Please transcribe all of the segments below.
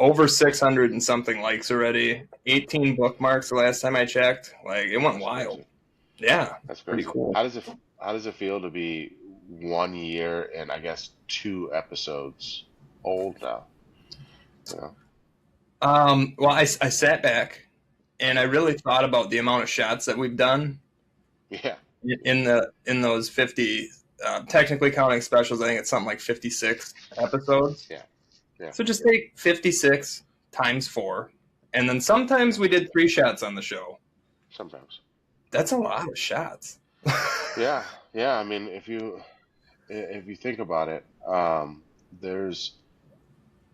over 600 and something likes already. 18 bookmarks the last time I checked. Like, it went wild. Crazy. Yeah, That's pretty crazy. cool. How does it feel to be 1 year and I guess 2 episodes old now? You know? Well, I sat back and I really thought about the amount of shots that we've done Yeah. in those 50, technically counting specials. I think it's something like 56 episodes. Yeah. Yeah. So just take 56 times 4, and then sometimes we did 3 shots on the show. Sometimes. That's a lot of shots. Yeah. Yeah. I mean, if you think about it,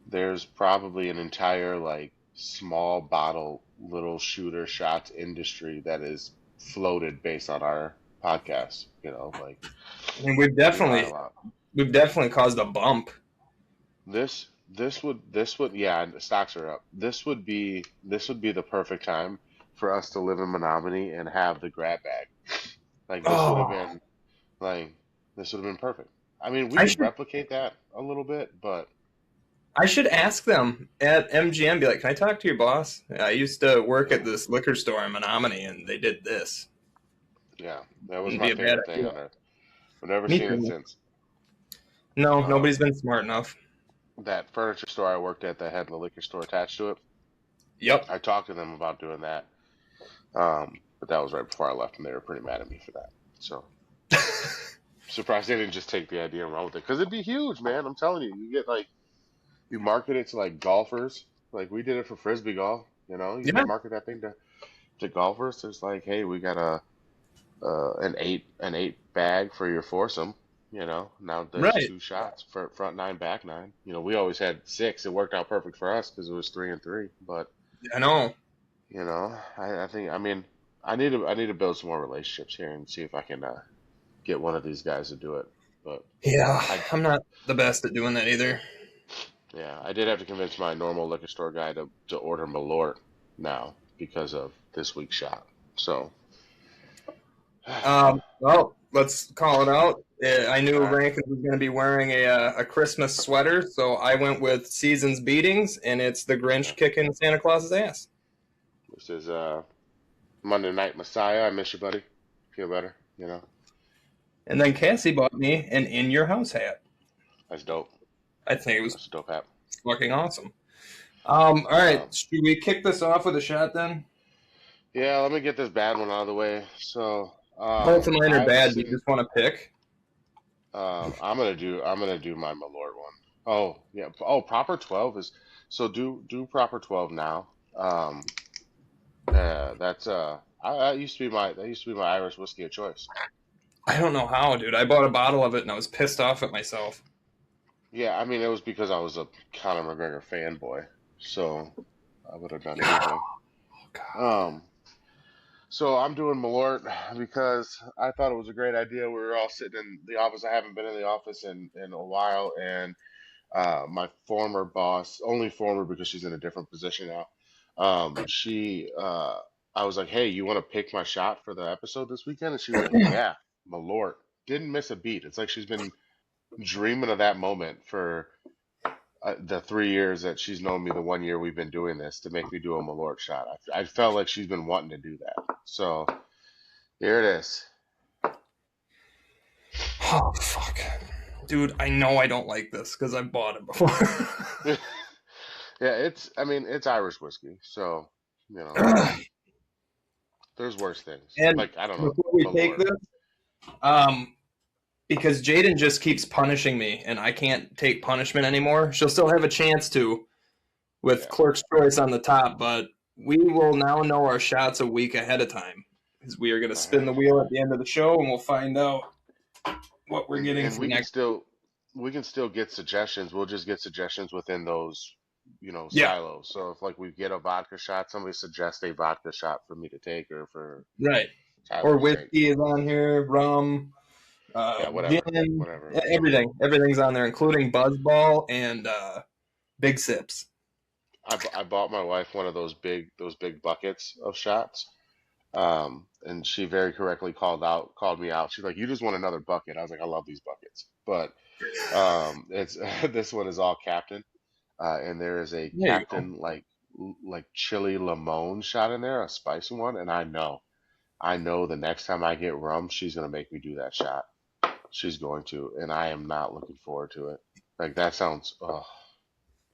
there's probably an entire like small bottle little shooter shots industry that is floated based on our podcast. Like I mean, we buy a lot. we've definitely caused a bump. This would yeah, and the stocks are up. This would be the perfect time for us to live in Menominee and have the grab bag. Like Oh, like this would have been perfect. I mean, we I could should replicate that a little bit, but I should ask them at MGM. Be like, can I talk to your boss? I used to work at yeah, this liquor store in Menominee, and they did this. yeah, that was Wouldn't my be a bad favorite thing idea. on earth. I've never Me seen it too. since. No, nobody's Um, been smart enough. that furniture store I worked at that had the liquor store attached to it. Yep. I talked to them about doing that, but that was right before I left, and they were pretty mad at me for that. So surprised they didn't just take the idea and run with it, because it'd be huge, man. I'm telling you, you market it to like golfers, like we did it for frisbee golf. You Yeah. could market that thing to golfers. It's like, hey, we got an eight bag for your foursome. Now there's Right. 2 shots for front nine, back nine. We always had 6. It worked out perfect for us because it was 3 and 3. But I know. I think, I mean, I need to build some more relationships here and see if I can get one of these guys to do it. But Yeah, I I'm not the best at doing that either. yeah, I did have to convince my normal liquor store guy to order Malort now because of this week's shot. So, all Well, let's call it out. I knew right, Rankins was going to be wearing a Christmas sweater, so I went with Season's Beatings, and it's the okay. Grinch kicking Santa Claus's ass. This is Monday Night Messiah. I miss you, buddy. Feel better. And then Cassie bought me an In Your House hat. That's dope. I think it was That's a dope hat. fucking awesome. All right, Um, should we kick this off with a shot then? yeah, let me get this bad one out of the way. So, Both of mine are I was bad. Do you sitting. just want to pick? I'm gonna do my Malort one. Oh yeah. Oh, proper 12 is. So do proper 12 now. That's that used to be my Irish whiskey of choice. I don't know how, dude. I bought a bottle of it and I was pissed off at myself. Yeah, I mean it was because I was a Conor McGregor fanboy, so I would have done anything. Oh, God. Um, so I'm doing Malort because I thought it was a great idea. We were all sitting in the office. I haven't been in the office in a while, and my former boss, only former because she's in a different position now. I was like, "Hey, you want to pick my shot for the episode this weekend?" And she was like, "Yeah, Malort." Didn't miss a beat. It's like she's been dreaming of that moment for the 3 years that she's known me, the 1 year we've been doing this, to make me do a Malort shot. I felt like she's been wanting to do that. So here it is. Oh, fuck. Dude, I know I don't like this because I bought it before. Yeah, I mean, it's Irish whiskey, so you know, there's worse things. And Like, I don't know, before we take Malort. this, um, because Jaden just keeps punishing me and I can't take punishment anymore, she'll still have a chance to with Yeah. Clerk's Choice on the top, but we will now know our shots a week ahead of time because we are going to All spin right. the wheel at the end of the show and we'll find out what we're getting And for next. we can still get suggestions. We'll just get suggestions within those, Yeah, silos. So if like we get a vodka shot, somebody suggests a vodka shot for me to take or for right. Or Tyler to take. whiskey is on here, rum, Yeah, whatever, gin, whatever. everything. Everything's on there, including Buzzball and Big Sips. I bought my wife one of those big buckets of shots. And she very correctly called me out. She's like, "You just want another bucket." I was like, "I love these buckets," but it's this one is all Captain. and there is a There you go. Captain like chili limon shot in there, a spicy one, and I know the next time I get rum, she's gonna make me do that shot. She's going to, and I am not looking forward to it. Like that sounds. Oh,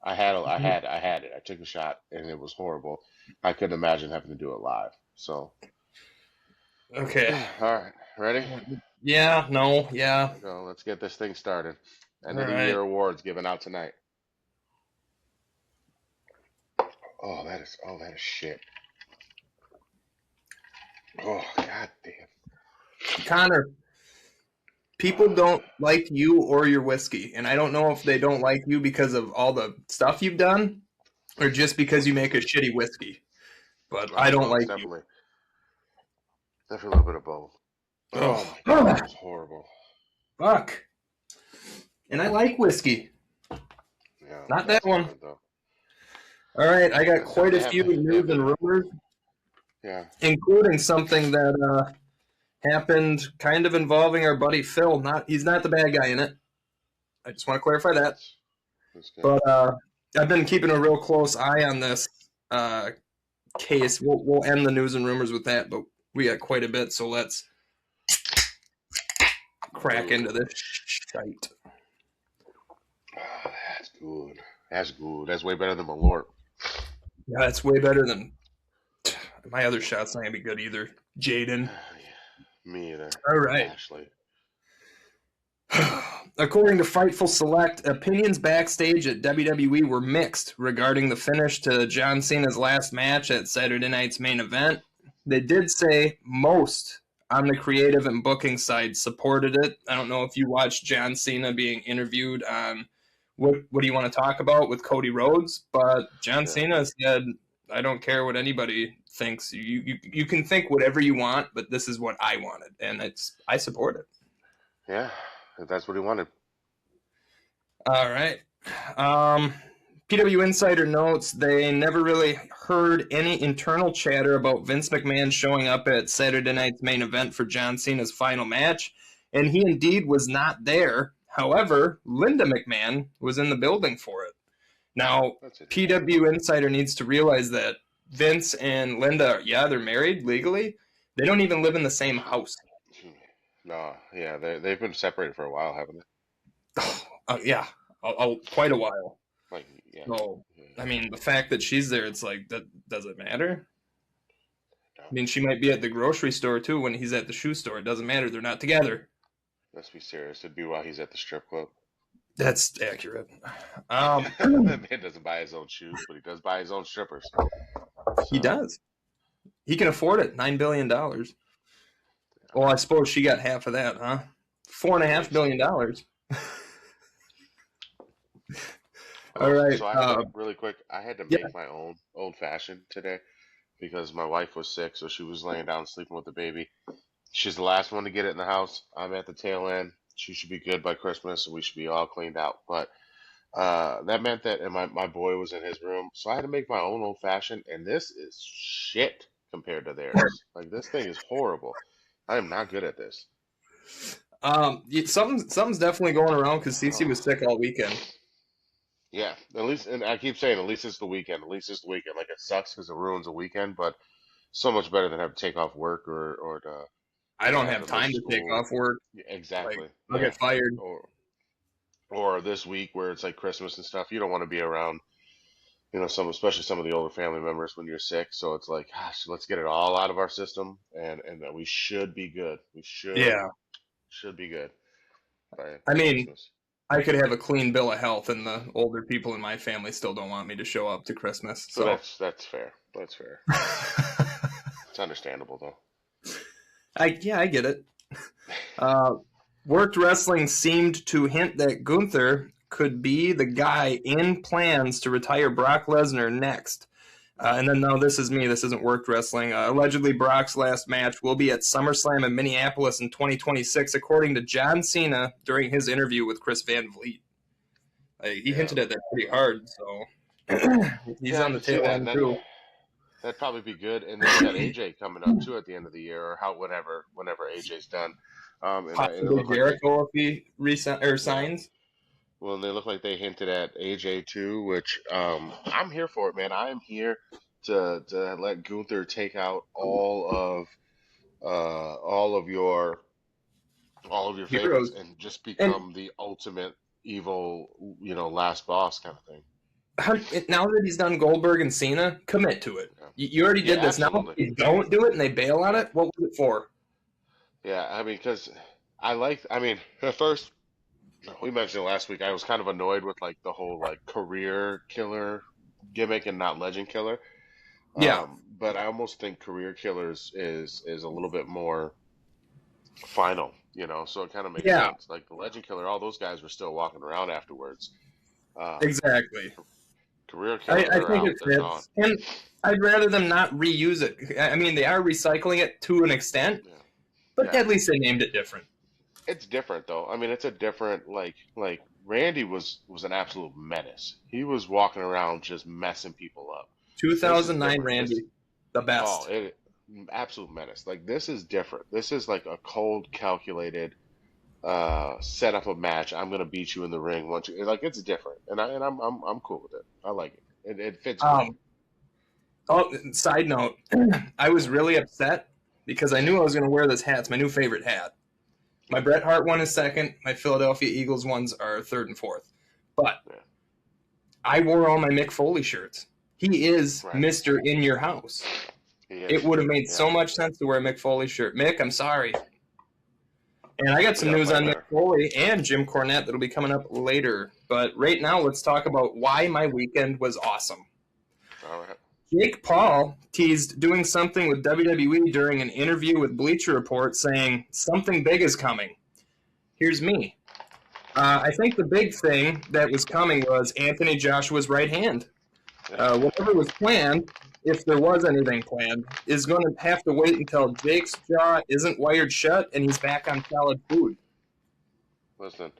I had it. I took a shot, and it was horrible. I couldn't imagine having to do it live. So, Okay. all right, ready? Yeah, no, yeah. So let's get this thing started. All End of the right. year awards given out tonight. Oh, that is shit. Oh, god damn. Connor, people don't like you or your whiskey, and I don't know if they don't like you because of all the stuff you've done or just because you make a shitty whiskey. But I don't Well, it's like you. definitely a little bit of both. Oh my god, that was horrible. Fuck. And I like whiskey. Yeah, Not that one. Though. All right, I got quite a few news and rumors. Yeah. Including something that happened kind of involving our buddy Phil. He's not the bad guy in it. I just want to clarify that. That's good. But I've been keeping a real close eye on this case. We'll end the news and rumors with that, but we got quite a bit, so let's crack into this shite. Oh, that's good. That's good. That's way better than Malort. Yeah, that's way better than my other shot's not gonna be good either. Jaden. Me either. All right. Ashley. According to Fightful Select, opinions backstage at WWE were mixed regarding the finish to John Cena's last match at Saturday night's main event. They did say most on the creative and booking side supported it. I don't know if you watched John Cena being interviewed on what do you want to talk about with Cody Rhodes, but John Cena said, I don't care what anybody thinks. You can think whatever you want, but this is what I wanted, and I support it. Yeah, if that's what he wanted. All right. PW Insider notes they never really heard any internal chatter about Vince McMahon showing up at Saturday night's main event for John Cena's final match, and he indeed was not there. However, Linda McMahon was in the building for it. Now, PW Insider needs to realize that Vince and Linda, they're married legally. They don't even live in the same house. No, yeah, they've been separated for a while, haven't they? Yeah, quite a while. Like, yeah. So, I mean, the fact that she's there, it's like, does it matter? No. I mean, she might be at the grocery store, too, when he's at the shoe store. It doesn't matter. They're not together. Let's be serious. It'd be while he's at the strip club. That's accurate. That man doesn't buy his own shoes, but he does buy his own strippers. So. He does. He can afford it. $9 billion. Well, I suppose she got half of that, huh? $4.5 billion. All right. So really quick, I had to make my own old fashioned today because my wife was sick, so she was laying down sleeping with the baby. She's the last one to get it in the house. I'm at the tail end. She should be good by Christmas, and we should be all cleaned out. But that meant that, and my boy was in his room, so I had to make my own old fashioned, and this is shit compared to theirs. Like, this thing is horrible. I am not good at this. Something's definitely going around because Cece was sick all weekend. Yeah, at least, and I keep saying, at least it's the weekend. At least it's the weekend. Like, it sucks because it ruins a weekend, but so much better than have to take off work or to. I don't have time to take off work. Yeah, exactly. Like, I'll get fired. Or this week where it's like Christmas and stuff, you don't want to be around, especially some of the older family members when you're sick. So it's like, gosh, let's get it all out of our system, and we should be good. We should be good. I mean, Christmas. I could have a clean bill of health, and the older people in my family still don't want me to show up to Christmas. So that's fair. That's fair. It's understandable though. I get it. Worked Wrestling seemed to hint that Gunther could be the guy in plans to retire Brock Lesnar next. And then, no, this is me. This isn't Worked Wrestling. Allegedly, Brock's last match will be at SummerSlam in Minneapolis in 2026, according to John Cena during his interview with Chris Van Vliet. He hinted at that pretty hard, so he's on the tail end, too. That'd probably be good. And then you got AJ coming up, too, at the end of the year, or whenever AJ's done. Possibly Jericho if he signs. Well, they look like they hinted at AJ too, which I'm here for it, man. I am here to let Gunther take out all of your favorites Heroes. and just And become the ultimate evil, last boss kind of thing. now that he's done Goldberg and Cena, commit to it. Yeah, You already yeah, did this. Now, if absolutely. you don't do it and they bail on Yeah, it, what was it for? yeah. I mean, because I mean, at first we mentioned it last week. I was kind of annoyed with like the whole like career killer gimmick and not legend killer. Yeah. But I almost think career killers is a little bit more final, so it kind of makes Yeah, sense. Like the legend killer, all those guys were still walking around afterwards. Um, exactly. Career I, killer, I they're think out, it they're gone. fits. And I'd rather them not reuse it. I mean, they are recycling it to an extent, Yeah, but yeah. at least they named it different. It's different though. I mean, it's a different like Randy was an absolute menace. He was walking around just messing people up. This is 2009 different. Randy, the Oh, best. it absolute menace. Like this is different. This is like a cold, calculated set up a match. I'm gonna beat you in the ring once you like it's different, and I'm cool with it. I like it. It fits great. Um, oh, side note, I was Yeah, really upset because I knew I was going to wear this hat. It's my new favorite hat. My yeah, Bret Hart one is second. My Philadelphia Eagles ones are third and fourth. But yeah. I wore all my Mick Foley shirts. He is Right. Mr. In Your House. He It is. would have made Yeah, so much sense to wear a Mick Foley shirt. Mick, I'm sorry. And I got some yeah. news My on Mick better. Foley and Jim Cornette that'll be coming up later. But right now, let's talk about why my weekend was awesome. All right. Jake Paul teased doing something with WWE during an interview with Bleacher Report, saying something big is coming. Here's me. I think the big thing that was coming was Anthony Joshua's right hand. Whatever was planned, if there was anything planned, is going to have to wait until Jake's jaw isn't wired shut and he's back on solid food. Listen,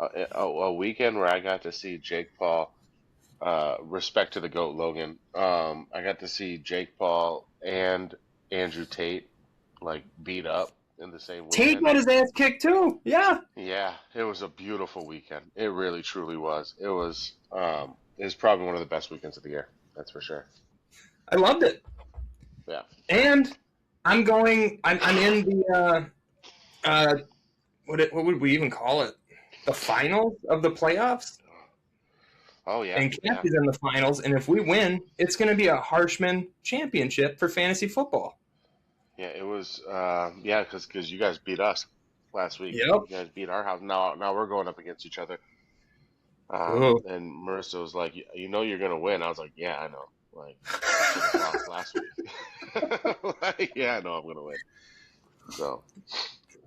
a weekend where I got to see Jake Paul. Respect to the GOAT Logan. I got to see Jake Paul and Andrew Tate like beat up in the same Tate weekend. got his ass kicked too. Yeah, Yeah, it was a beautiful weekend. It really truly was. It was probably one of the best weekends of the year. That's for sure. I loved it. Yeah. And I'm going. I'm in the what would we even call it? The finals of the playoffs. Oh yeah, And yeah, Cappy's in the finals. And if we win, it's going to be a Harshman championship for fantasy football. yeah. It was yeah, because you guys beat us last week. Yep. You guys beat our house. Now we're going up against each other. Oh. And Marissa was like, you know you're gonna win. I was like, yeah, I know. Like, I should have lost last week. Like, yeah, I know I'm gonna win. So,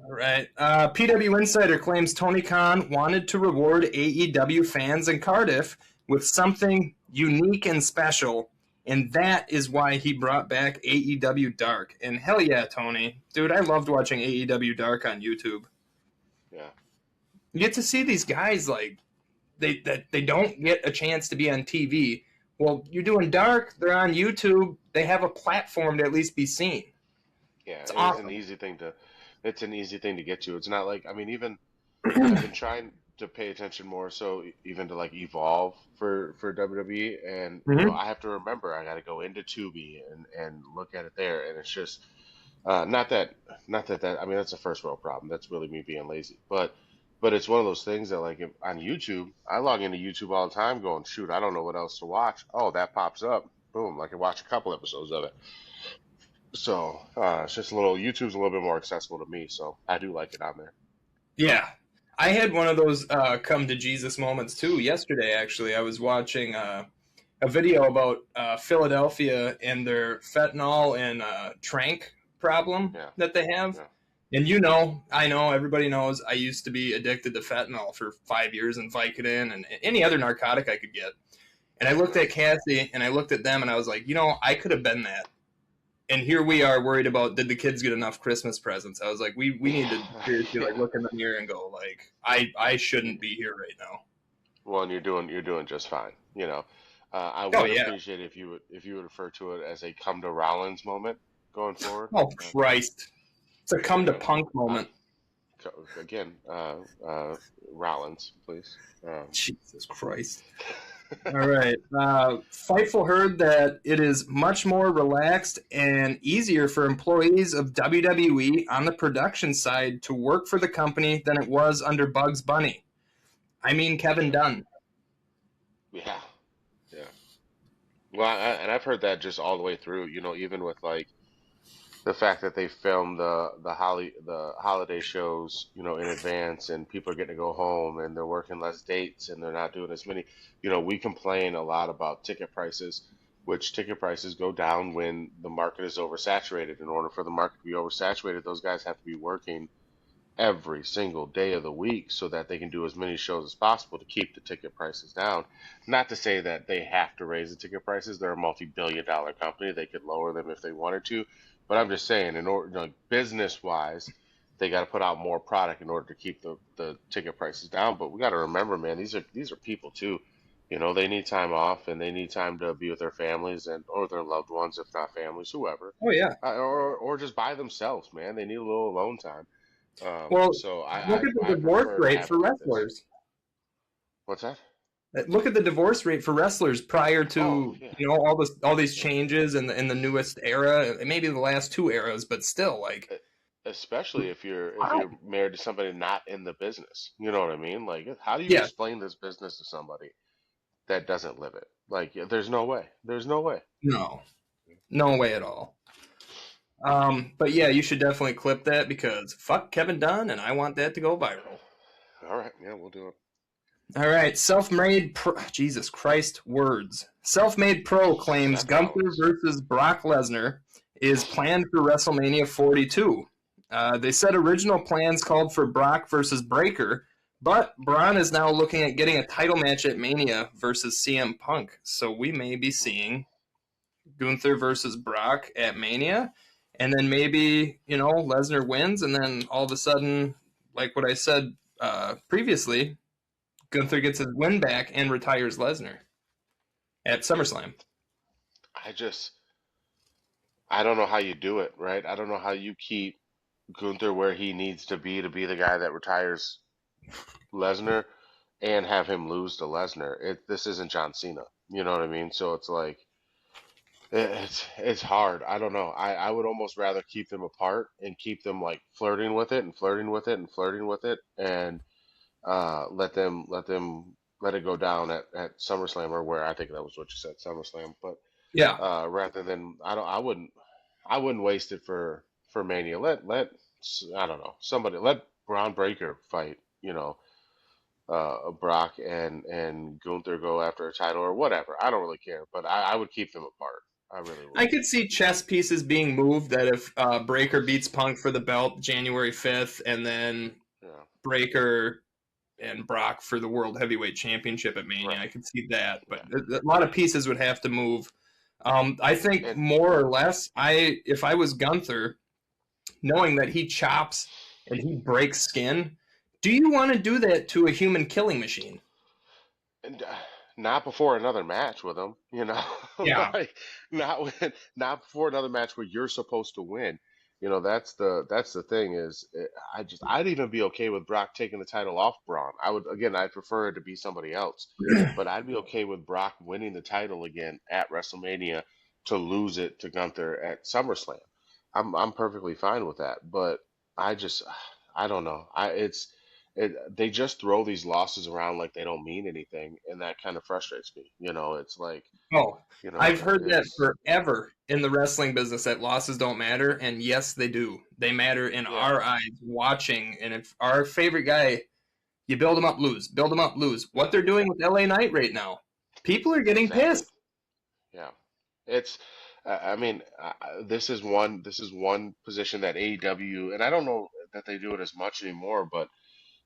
All right. PW Insider claims Tony Khan wanted to reward AEW fans in Cardiff with something unique and special, and that is why he brought back AEW Dark. And hell yeah, Tony. Dude, I loved watching AEW Dark on YouTube. yeah, You get to see these guys like they don't get a chance to be on TV. Well, you're doing Dark, they're on YouTube, they have a platform to at least be seen. yeah. It's It's an awesome. easy thing to, it's an easy thing to get to. It's not like, I mean, even I've been trying to pay attention more, so even to like evolve for WWE, and Mhm. I have to remember I got to go into Tubi and look at it there, and it's just not that, I mean, that's a first world problem. That's really me being lazy. But it's one of those things that, like, on YouTube, I log into YouTube all the time going, shoot, I don't know what else to watch. Oh, that pops up. Boom. I can watch a couple episodes of it. So it's just YouTube's a little bit more accessible to me. So I do like it on there. Yeah. I had one of those come to Jesus moments too yesterday, actually. I was watching a video about Philadelphia and their fentanyl and trank problem Yeah. that they have. Yeah. And I know, everybody knows I used to be addicted to fentanyl for 5 years and Vicodin and any other narcotic I could get. And I looked Yeah. at Cassie and I looked at them and I was like, I could have been that. And here we are worried about did the kids get enough Christmas presents. I was like, we need to seriously like look in the mirror and go like, I shouldn't be here right now. Well, and you're doing just fine. I Oh would yeah. appreciate if you would refer to it as a come to Rollins moment going forward. Oh Christ. It's a come to You know, punk I, moment. Again, Rollins, please. Jesus Christ. All right. Fightful heard that it is much more relaxed and easier for employees of WWE on the production side to work for the company than it was under Bugs Bunny. I mean Kevin Dunn. Yeah, yeah. Well, and I've heard that just all the way through. Even with like the fact that they film the holiday shows, in advance, and people are getting to go home and they're working less dates and they're not doing as many. We complain a lot about ticket prices, which ticket prices go down when the market is oversaturated. In order for the market to be oversaturated, those guys have to be working every single day of the week so that they can do as many shows as possible to keep the ticket prices down. Not to say that they have to raise the ticket prices. They're a multi-billion-dollar company. They could lower them if they wanted to. But I'm just saying, in order, business-wise, they got to put out more product in order to keep the ticket prices down. But we got to remember, man, these are people too. They need time off and they need time to be with their families and or their loved ones, if not families, whoever, Oh, yeah. or just by themselves, man. They need a little alone time. Well, So look I, at the I, I divorce prefer to rate have it for like this. wrestlers. What's that? Look at the divorce rate for wrestlers prior Oh to yeah, all these yeah. changes in the newest era, maybe the last two eras, but still, like, E- Especially if you're wow. married to somebody not in the business. You know what I mean? Like, how do you Yeah, explain this business to somebody that doesn't live it? Like, yeah, there's no way. There's no way. no, no way at all. But yeah, you should definitely clip that because fuck Kevin Dunn, and I want that to go viral. All right, yeah, we'll do it. All right, self-made pro. Jesus Christ, words. Self-made pro claims 7 Gunther hours. versus Brock Lesnar is planned for WrestleMania 42. They said original plans called for Brock versus Breaker, but Braun is now looking at getting a title match at Mania versus CM Punk. So we may be seeing Gunther versus Brock at Mania, and then maybe Lesnar wins, and then all of a sudden, like what I said previously, Gunther gets his win back and retires Lesnar at SummerSlam. I just I don't know how you do it, right? I don't know how you keep Gunther where he needs to be the guy that retires Lesnar and have him lose to Lesnar. This isn't John Cena. You know what I mean? So it's like it's hard. I don't know. I would almost rather keep them apart and keep them like flirting with it and flirting with it and flirting with it and let it go down at SummerSlam or where I think that was what you said, SummerSlam. But Yeah, rather than I wouldn't waste it for Mania. I don't know, somebody let Braun Breaker fight. Brock and Gunther go after a title or whatever. I don't really care, but I would keep them apart. I really I would. could see chess pieces being moved that if Breaker beats Punk for the belt January 5th, and then Yeah. Breaker and Brock for the World Heavyweight Championship at Mania. Right. I could see that, but Yeah. a lot of pieces would have to move. I think And more or less, if I was Gunther, knowing that he chops and he breaks skin, do you want to do that to a human killing machine? and not before another match with them, Yeah. like not before another match where you're supposed to win. That's the thing is I'd even be okay with Brock taking the title off Braun. I'd prefer it to be somebody else, but I'd be okay with Brock winning the title again at WrestleMania to lose it to Gunther at SummerSlam. I'm perfectly fine with that, but I just I don't know. They just throw these losses around like they don't mean anything, and that kind of frustrates me. It's like, Oh, I've heard that it's forever in the wrestling business that losses don't matter, and yes, they do. They matter in yeah, our eyes watching, and if our favorite guy, you build him up, lose, build him up, lose. What yeah, they're doing with LA Knight right now, people are getting exactly. pissed. Yeah, it's. I mean, this is one position that AEW, and I don't know that they do it as much anymore, but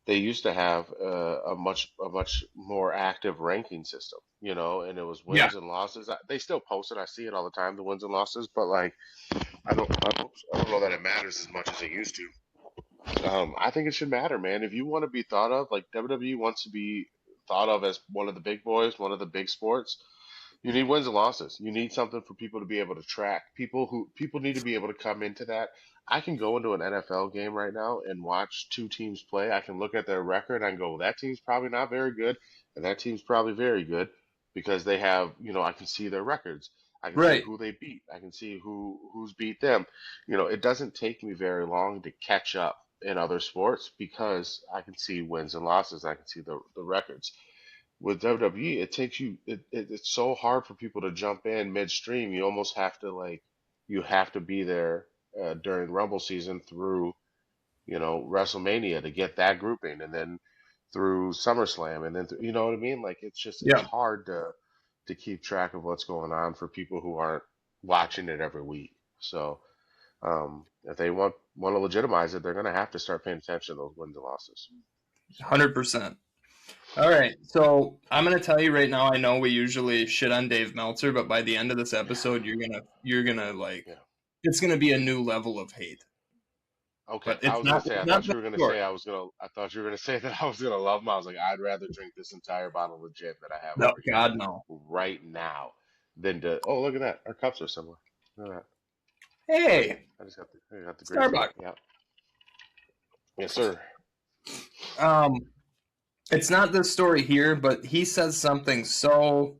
they used to have a much more active ranking system, and it was Yeah, wins and losses. They still post it. I see it all the time, the wins and losses, but like I don't know that it matters as much as it used to. I think it should matter, man. If you want to be thought of, like WWE wants to be thought of as one of the big boys, one of the big sports, You need wins and losses. You need something for people to be able to track. People need to be able to come into that. I can go into an NFL game right now and watch two teams play. I can look at their record and go, that team's probably not very good, and that team's probably very good because they have, I can see their records. I can see Right. who they beat. I can see who's beat them. It doesn't take me very long to catch up in other sports because I can see wins and losses. I can see the records. With WWE, it takes you. It's so hard for people to jump in midstream. You almost have to you have to be there during Rumble season through WrestleMania to get that grouping, and then through SummerSlam, and then you know what I mean. Like it's Yeah. hard to keep track of what's going on for people who aren't watching it every week. So if they want to legitimize it, they're going to have to start paying attention to those wins and losses. So 100%. All right, so I'm gonna tell you right now. I know we usually shit on Dave Meltzer, but by the end of this episode, you're gonna like, yeah. it's gonna be a new level of hate. Okay, But I it's was gonna not. say. It's I not thought you the were gonna story. say I was gonna. I thought you were gonna say that I was gonna love them. I was like, I'd rather drink this entire bottle of gin that I have No, over here God, no. right now than to. Oh, look at that. Our cups are similar. Look at that. Hey, I got the green tea. Starbucks. Yeah. Yes, sir. Um, it's not this story here, but he says something so.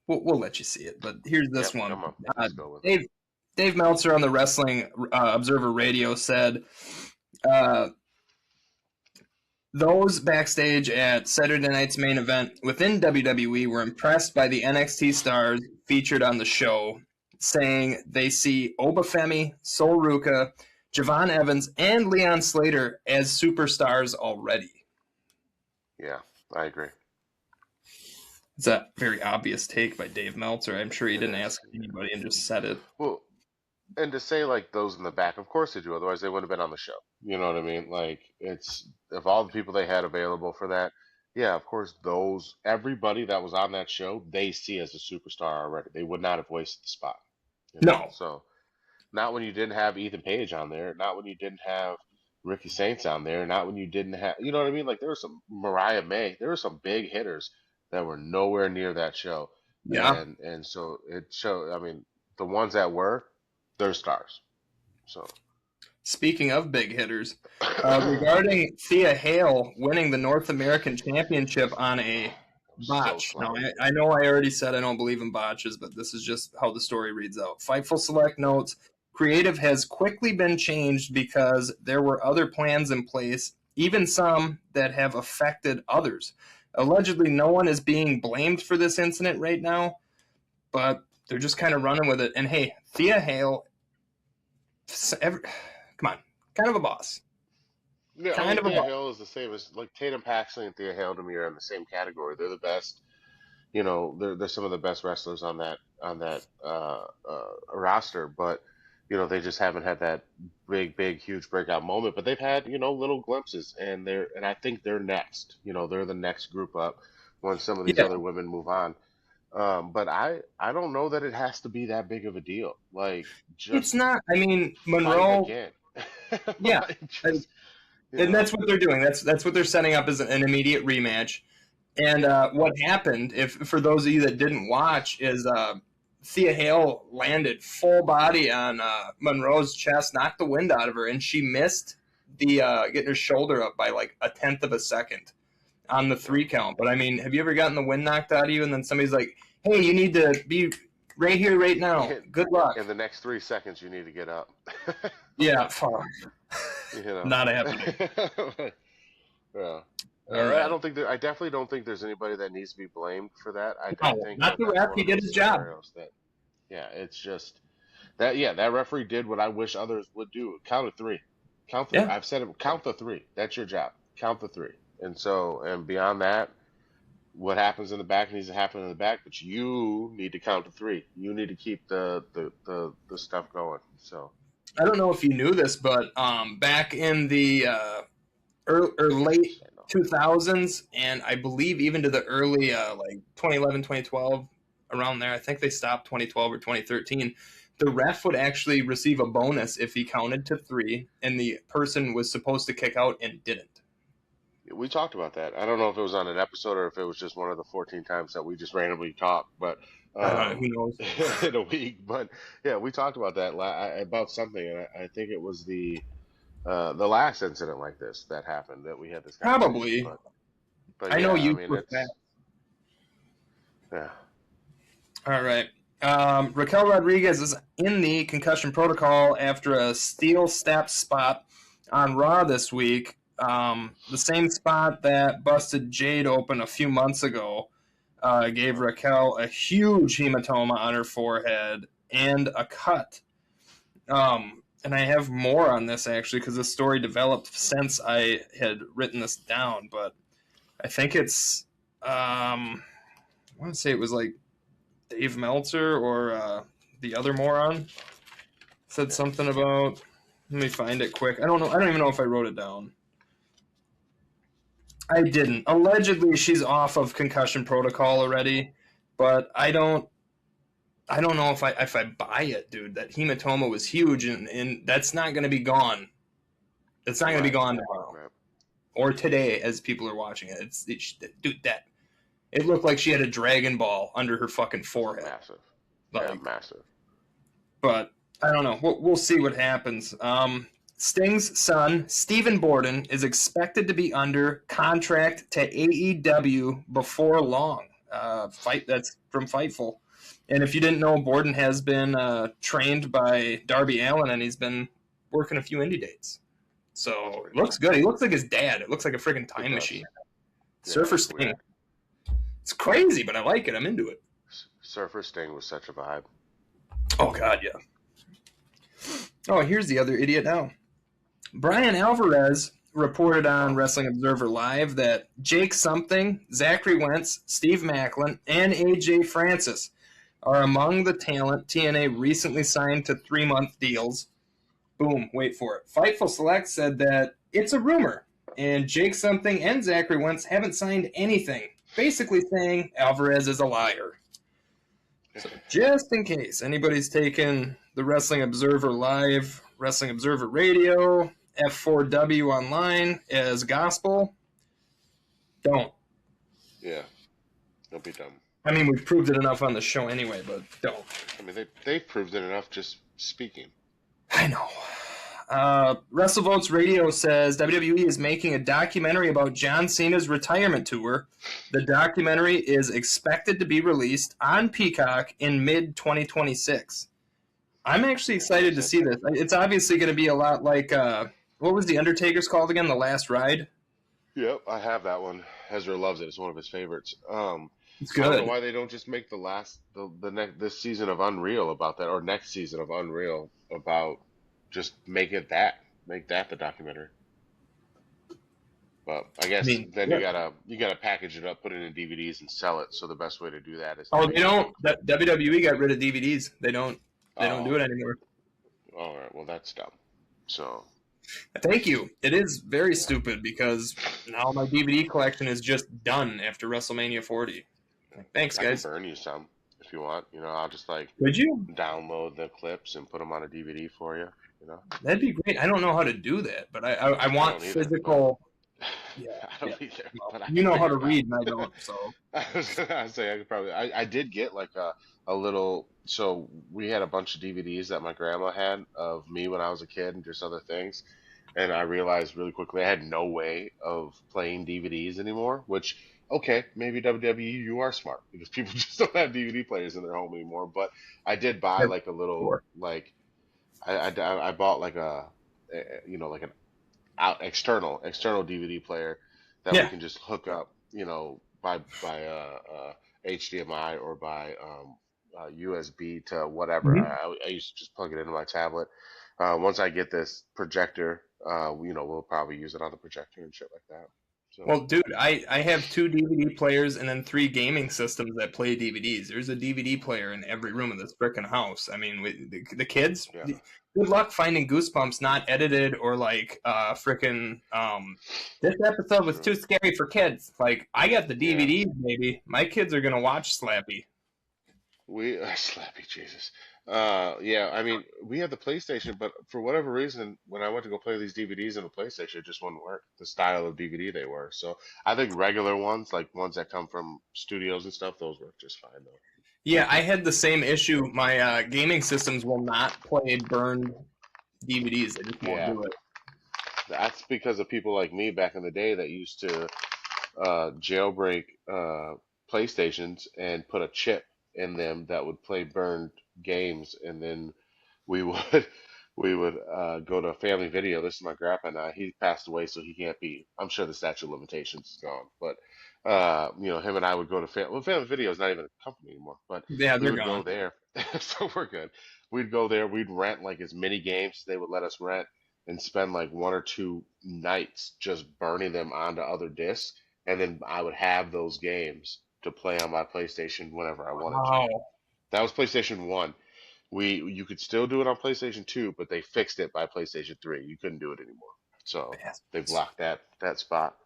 We'll let you see it, but here's this Yep. one. Come on. Uh, Let's go with it. Dave Meltzer on the Wrestling Observer Radio said, uh, those backstage at Saturday night's main event within WWE were impressed by the NXT stars featured on the show, saying they see Obafemi, Sol Ruka, Javon Evans, and Leon Slater as superstars already. Yeah, I agree. It's a very obvious take by Dave Meltzer. I'm sure he It didn't is. ask anybody and just said it. Well, and to say like those in the back, of course they do. Otherwise, they wouldn't have been on the show. You know what I mean? Like it's of all the people they had available for that. Yeah, of course, those everybody that was on that show, they see as a superstar already. They would not have wasted the spot. No. So not when you didn't have Ethan Page on there, not when you didn't have Ricky Saints on there, not when you didn't have, you know what I mean? Like there was some Mariah May, there were some big hitters that were nowhere near that show, Yeah. and so it showed. I mean, the ones that were, they're stars. So Speaking of big hitters, regarding Thea Hale winning the North American Championship on a so botch. Now, slimy. I know I already said I don't believe in botches, but this is just how the story reads out. Fightful Select notes, creative has quickly been changed because there were other plans in place, even some that have affected others. Allegedly, no one is being blamed for this incident right now, but they're just kind of running with it. And hey, Thea Hale, come on, kind of a boss. Yeah, I Kind mean of a Thea boss. Hale is the same as like Tatum Paxley and Thea Hale to me are in the same category. They're the best. They're some of the best wrestlers on that roster, but they just haven't had that big, huge breakout moment. But they've had little glimpses, and I think they're next. They're the next group up when some of these Yeah, other women move on. But I don't know that it has to be that big of a deal. Like it's just not. I mean, fight Monroe. again. Yeah, Like and just that's what they're doing. That's what they're setting up as an immediate rematch. And what happened, if for those of you that didn't watch, is Thea Hale landed full body on Monroe's chest, knocked the wind out of her, and she missed the getting her shoulder up by like a tenth of a second on the yeah. 3 count. But I mean, have you ever gotten the wind knocked out of you, and then somebody's like, "Hey, you need to be right here, right now. in, Good luck." in the next 3 seconds you need to get up. Yeah, Like, fuck. you know. Not happening. Yeah. All I right. don't think I definitely don't think there's anybody that needs to be blamed for that. I No, think not that the that's ref. one He of did those his job. scenarios that, yeah, it's just that, yeah, that referee did what I wish others would do. Count to three. Yeah. I've said it, count the three. That's your job. Count the three. And beyond that, what happens in the back needs to happen in the back, but you need to count to three. You need to keep the stuff going. So, I don't know if you knew this, but back in the early, or late I know. 2000s, and I believe even to the early like 2011, 2012, around there. I think they stopped 2012 or 2013. The ref would actually receive a bonus if he counted to three, and the person was supposed to kick out and didn't. We talked about that. I don't know if it was on an episode or if it was just one of the 14 times that we just randomly talked, but I don't know. Who knows? in a week. But yeah, we talked about that about something, and I think it was the last incident like this that happened that we had this conversation. Probably. But I know yeah, I you mean for a fact. it's yeah. All right. Raquel Rodriguez is in the concussion protocol after a steel step spot on Raw this week. The same spot that busted Jade open a few months ago gave Raquel a huge hematoma on her forehead and a cut. And I have more on this actually because the story developed since I had written this down, but I think it's I want to say it was like Dave Meltzer or the other moron said something about. Let me find it quick. I don't know. I don't even know if I wrote it down. I didn't. Allegedly, she's off of concussion protocol already, but I don't know if I buy it, dude. That hematoma was huge, and that's not going to be gone. It's not going to be gone tomorrow or today, as people are watching it. Dude, that it looked like she had a Dragon Ball under her fucking forehead. Massive. Like, massive. But I don't know. We'll see what happens. Sting's son, Stephen Borden, is expected to be under contract to AEW before long. That's from Fightful. And if you didn't know, Borden has been trained by Darby Allin, and he's been working a few indie dates. So it looks good. He looks like his dad. It looks like a freaking time machine. Surfer Sting. Yeah. It's crazy, but I like it. I'm into it. Surfer Sting was such a vibe. Oh, God, yeah. Oh, here's the other idiot now. Brian Alvarez reported on Wrestling Observer Live that Jake Something, Zachary Wentz, Steve Macklin, and AJ Francis are among the talent TNA recently signed to 3-month deals. Boom, wait for it. Fightful Select said that it's a rumor, and Jake Something and Zachary Wentz haven't signed anything, basically saying Alvarez is a liar. So just in case anybody's taken the Wrestling Observer Live, Wrestling Observer Radio, F4W online as gospel, don't. Yeah, don't be dumb. I mean, we've proved it enough on the show anyway, but don't. I mean, they've proved it enough just speaking. I know. WrestleVotes Radio says WWE is making a documentary about John Cena's retirement tour. The documentary is expected to be released on Peacock in mid-2026. I'm actually excited to see this. It's obviously going to be a lot like, what was The Undertaker's called again? The Last Ride? Yep, I have that one. Ezra loves it. It's one of his favorites. It's good. I don't know why they don't just make this season of Unreal about that, or next season of Unreal about just make that the documentary. But I guess then you gotta package it up, put it in DVDs, and sell it. So the best way to do that is they don't. WWE got rid of DVDs. They don't do it anymore. All right, well that's dumb. So thank you. It is very stupid because now my DVD collection is just done after WrestleMania 40. Thanks, guys. I can burn you some if you want. I'll just Would you download the clips and put them on a DVD for you? That'd be great. I don't know how to do that, but I want physical. Yeah, I don't either. But you know how to read, and I don't. So I was gonna say I could probably. I did get like a little. So we had a bunch of DVDs that my grandma had of me when I was a kid and just other things, and I realized really quickly I had no way of playing DVDs anymore. Which okay, maybe WWE you are smart because people just don't have DVD players in their home anymore. But I did buy like a little like. I bought like like an external DVD player that we can just hook up, by HDMI or by USB to whatever. Mm-hmm. I used to just plug it into my tablet. Once I get this projector, we'll probably use it on the projector and shit like that. So. Well, dude, I have 2 DVD players and then 3 gaming systems that play DVDs. There's a DVD player in every room of this frickin' house. I mean, the kids, good luck finding Goosebumps not edited or like frickin' this episode was too scary for kids. Like, I got the DVDs, maybe. My kids are going to watch Slappy. Slappy, Jesus. Yeah, I mean, we had the PlayStation, but for whatever reason, when I went to go play these DVDs in the PlayStation, it just wouldn't work. The style of DVD they were. So I think regular ones, like ones that come from studios and stuff, those work just fine though. Yeah, I had the same issue. My gaming systems will not play burned DVDs. They just won't Yeah, do it. that's because of people like me back in the day that used to jailbreak PlayStations and put a chip in them that would play burned games, and then we would go to Family Video. This is my grandpa now. He passed away, so he can't be. I'm sure the statute of limitations is gone, but him and I would go to Family Video is not even a company anymore, but Yeah, we they're would go gone. there, so we're good. We'd go there. We'd rent like as many games as they would let us rent, and spend like 1 or 2 nights just burning them onto other discs, and then I would have those games to play on my PlayStation whenever I wanted to. Wow. That was PlayStation 1. You could still do it on PlayStation 2, but they fixed it by PlayStation 3. You couldn't do it anymore. So they Bastards. blocked that spot.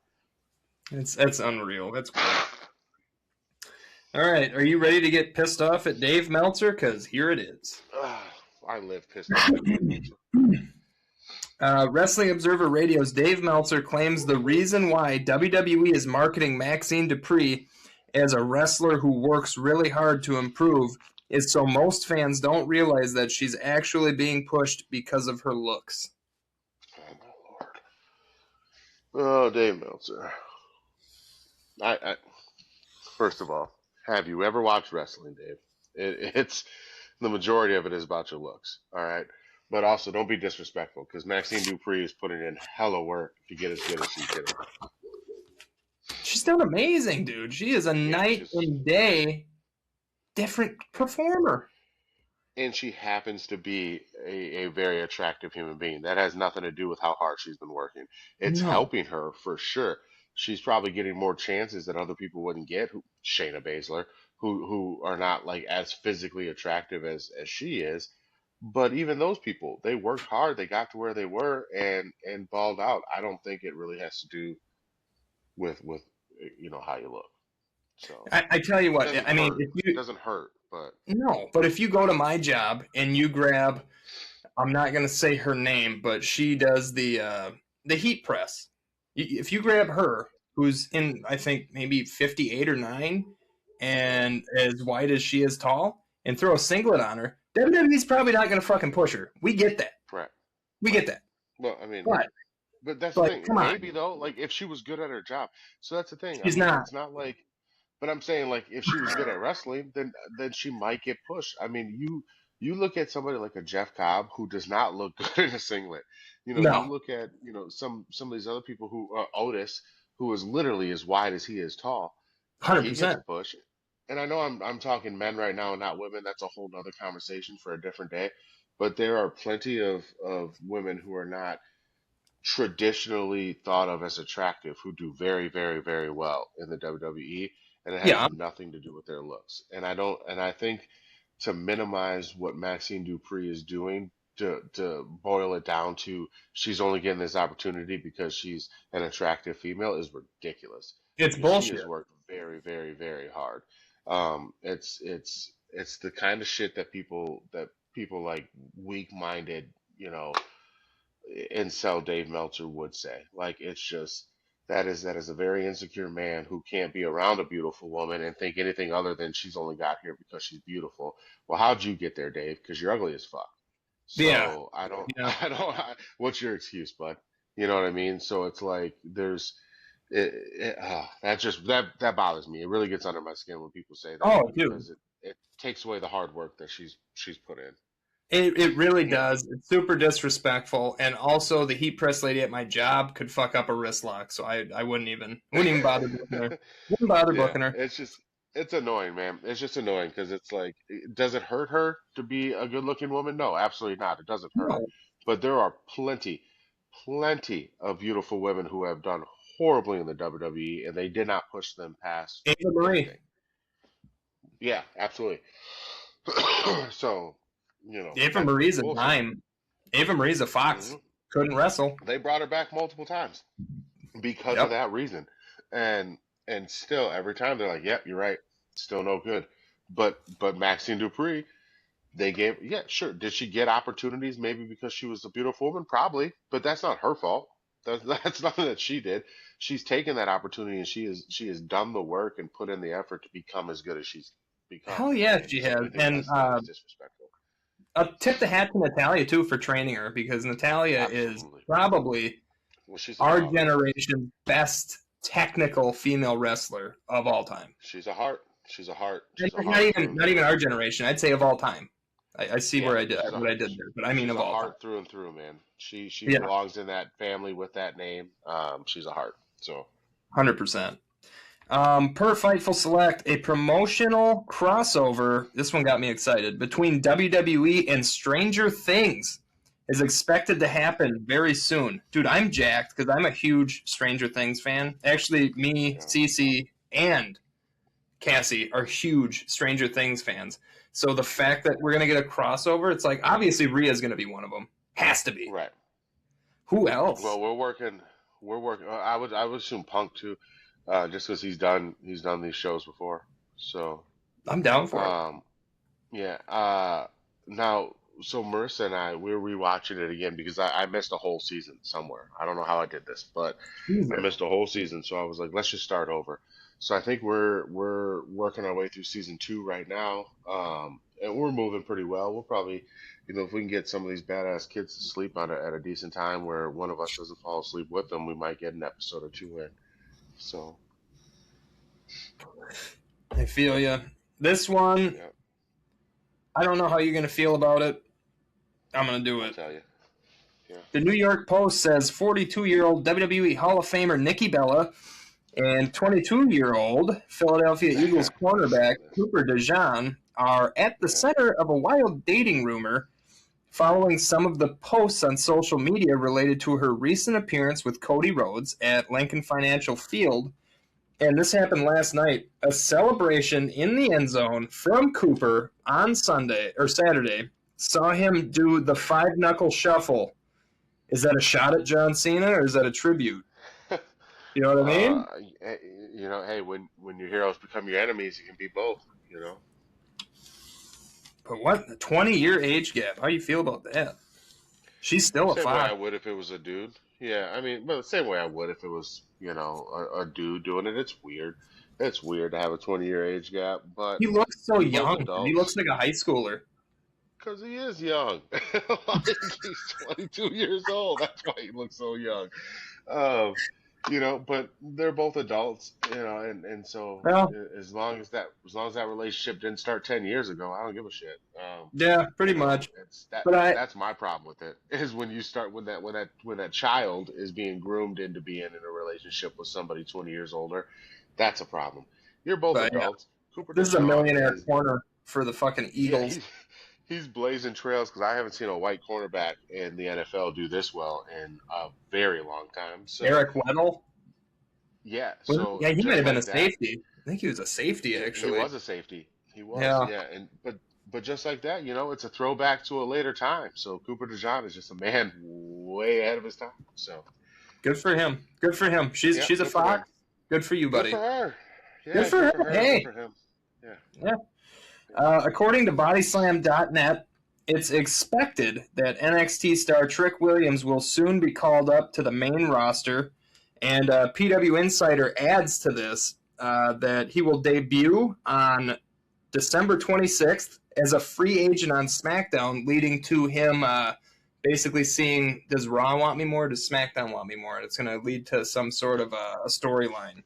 It's unreal. That's great. All right, are you ready to get pissed off at Dave Meltzer? Because here it is. I live pissed off at Dave Meltzer. Wrestling Observer Radio's Dave Meltzer claims the reason why WWE is marketing Maxine Dupree as a wrestler who works really hard to improve is so most fans don't realize that she's actually being pushed because of her looks. Oh my lord. Oh, Dave Meltzer. I first of all, have you ever watched wrestling, Dave? It's the majority of it is about your looks. All right. But also, don't be disrespectful because Maxine Dupree is putting in hella work to get as good as she's getting. She's done amazing, dude. She is a Yeah, night and day different performer. and she happens to be a very attractive human being. That has nothing to do with how hard she's been working. It's No, helping her for sure. She's probably getting more chances that other people wouldn't get. Shayna Baszler, who are not like as physically attractive as she is. But even those people, they worked hard. They got to where they were and balled out. I don't think it really has to do with how you look. So I tell you it what. doesn't I mean, hurt. if It you doesn't hurt, but no, but if you go to my job and you grab, I'm not gonna say her name, but she does the heat press. If you grab her, who's in, I think maybe 58 or 9, yeah, and as wide as she is tall, and throw a singlet on her, WWE's probably not gonna fucking push her. We get that. right, We right. get that. Well, I mean, But but that's the but thing. come on, Maybe though, like if she was good at her job. So that's the thing. I she's mean, not. it's not like, but I'm saying like if she was good at wrestling, then she might get pushed. I mean, you look at somebody like a Jeff Cobb who does not look good in a singlet. You No, look at some of these other people who Otis, who is literally as wide as he is tall. He gets 100%. a push. And I know I'm talking men right now and not women. That's a whole nother conversation for a different day. But there are plenty of women who are not traditionally thought of as attractive who do very, very, very well in the WWE, and it has Yeah, nothing to do with their looks. And I think to minimize what Maxine Dupree is doing, to boil it down to she's only getting this opportunity because she's an attractive female is ridiculous it's because she bullshit. has worked very, very, very hard. It's the kind of shit that people like weak-minded, you know, incel Dave Meltzer would say. Like it's just that is a very insecure man who can't be around a beautiful woman and think anything other than she's only got here because she's beautiful. Well, how'd you get there, Dave? Because you're ugly as fuck. Yeah, So I don't, yeah. I don't. What's your excuse, bud? You know what I mean? So it's like that bothers me. It really gets under my skin when people say that Oh, dude. because it takes away the hard work that she's put in. It really does. It's super disrespectful, and also the heat press lady at my job could fuck up a wrist lock, so I wouldn't even bother booking her. Wouldn't bother Yeah, booking her. it's annoying, man. It's just annoying because it's like, does it hurt her to be a good-looking woman? No, absolutely not. It doesn't hurt her. No, But there are plenty of beautiful women who have done horribly in the WWE, and they did not push them past Ava Marie. anything. Yeah, absolutely. So, Ava that's Marie's a bullshit. dime. Ava Marie's a fox. Hmm. Couldn't wrestle. They brought her back multiple times because of Yep. that reason. And still every time they're like, "Yep, you're right. Still no good." But Maxine Dupree, They gave, yeah, sure. Did she get opportunities? Maybe because she was a beautiful woman, probably, but that's not her fault. That's nothing that she did. She's taken that opportunity and she has done the work and put in the effort to become as good as she's become. Hell yeah, And she so has. anything And less than that is disrespectful. a tip the hat to Natalia too for training her, because Natalia is Absolutely. probably Well, she's a our dog. generation's best technical female wrestler of all time. She's a heart. She's a heart. Not She's a not heart even through and not even through. our generation. I'd say of all time. I see Yeah, where I did what I did there, but I mean she's of a all time. heart through and through, man. She Yeah, belongs in that family with that name. She's a heart. So 100%. Per Fightful Select, a promotional crossover. This one got me excited. Between WWE and Stranger Things is expected to happen very soon. Dude, I'm jacked because I'm a huge Stranger Things fan. Actually, me, yeah, Cece, and Cassie are huge Stranger Things fans. So the yeah, fact that we're gonna get a crossover, it's like obviously Rhea's gonna be one of them. Has to be. right. Who else? Well, we're working. We're working. I would assume Punk too, just because he's done these shows before. So I'm down for it. um, yeah. Now, so Marissa and I, we're rewatching it again because I missed a whole season somewhere. I don't know how I did this, but I Jesus. missed a whole season. So I was like, let's just start over. So I think we're working our way through season two right now, and we're moving pretty well. We'll probably, if we can get some of these badass kids to sleep at a decent time where one of us doesn't fall asleep with them, we might get an episode or two in. So I feel you. This one, yeah, I don't know how you're gonna feel about it. I'm gonna do I'll it. tell you. Yeah. The New York Post says 42-year-old WWE Hall of Famer Nikki Bella and 22-year-old Philadelphia Eagles I saw cornerback this. Cooper DeJean are at the Yeah. center of a wild dating rumor following some of the posts on social media related to her recent appearance with Cody Rhodes at Lincoln Financial Field. And this happened last night. A celebration in the end zone from Cooper on Sunday or Saturday saw him do the five knuckle shuffle. Is that a shot at John Cena or is that a tribute? You know what I uh, mean? hey, when your heroes become your enemies, it can be both. You know. But what? A 20-year age gap. How do you feel about that? She's still a Same way I fox. would if it was a dude. Yeah, I mean, but the same way I would if it was, a dude doing it. It's weird. It's weird to have a 20-year age gap, but He looks so you're both young. He looks adults. like a high schooler. Because he is young. Like, he's 22 years old. That's why he looks so young. Um, but they're both adults, and so Well, as long as that relationship didn't start 10 years ago, I don't give a shit. yeah, pretty much. It's that But that's my problem with it is when you start when that child is being groomed into being in a relationship with somebody 20 years older, that's a problem. You're both but yeah, adults. Cooper this is a DeJean millionaire is corner for the fucking yeah, Eagles. he's blazing trails because I haven't seen a white cornerback in the NFL do this well in a very long time. So Eric Weddle. yeah, Was, so yeah, he might just have been a like that, safety. I think he was a safety he actually. was a safety. He was, Yeah, yeah, and but just like that, it's a throwback to a later time. So Cooper DeJean is just a man way ahead of his time. So good for him. Good for him. She's yeah, she's a good for him. fox. Good for you, Good for buddy. her. Good Yeah, for good her. for her. Good Hey. for him. Yeah, Yeah. yeah. According to Bodyslam.net, it's expected that NXT star Trick Williams will soon be called up to the main roster. And PW Insider adds to this that he will debut on December 26th as a free agent on SmackDown, leading to him basically seeing, does Raw want me more? Does SmackDown want me more? It's going to lead to some sort of a storyline.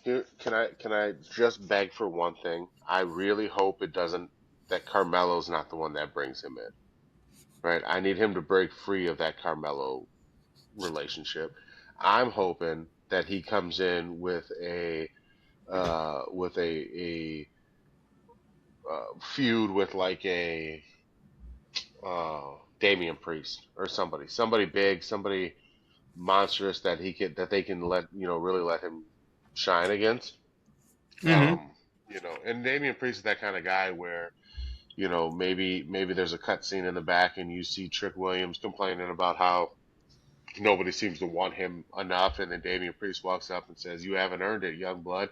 Here, can I just beg for one thing? I really hope it doesn't that Carmelo's not the one that brings him in. Right? I need him to break free of that Carmelo relationship. I'm hoping that he comes in with a feud with like a Damian Priest or somebody big, somebody monstrous that they can really let him shine against. Mm-hmm. And Damian Priest is that kind of guy where maybe there's a cut scene in the back and you see Trick Williams complaining about how nobody seems to want him enough, and then Damian Priest walks up and says, "You haven't earned it, young blood.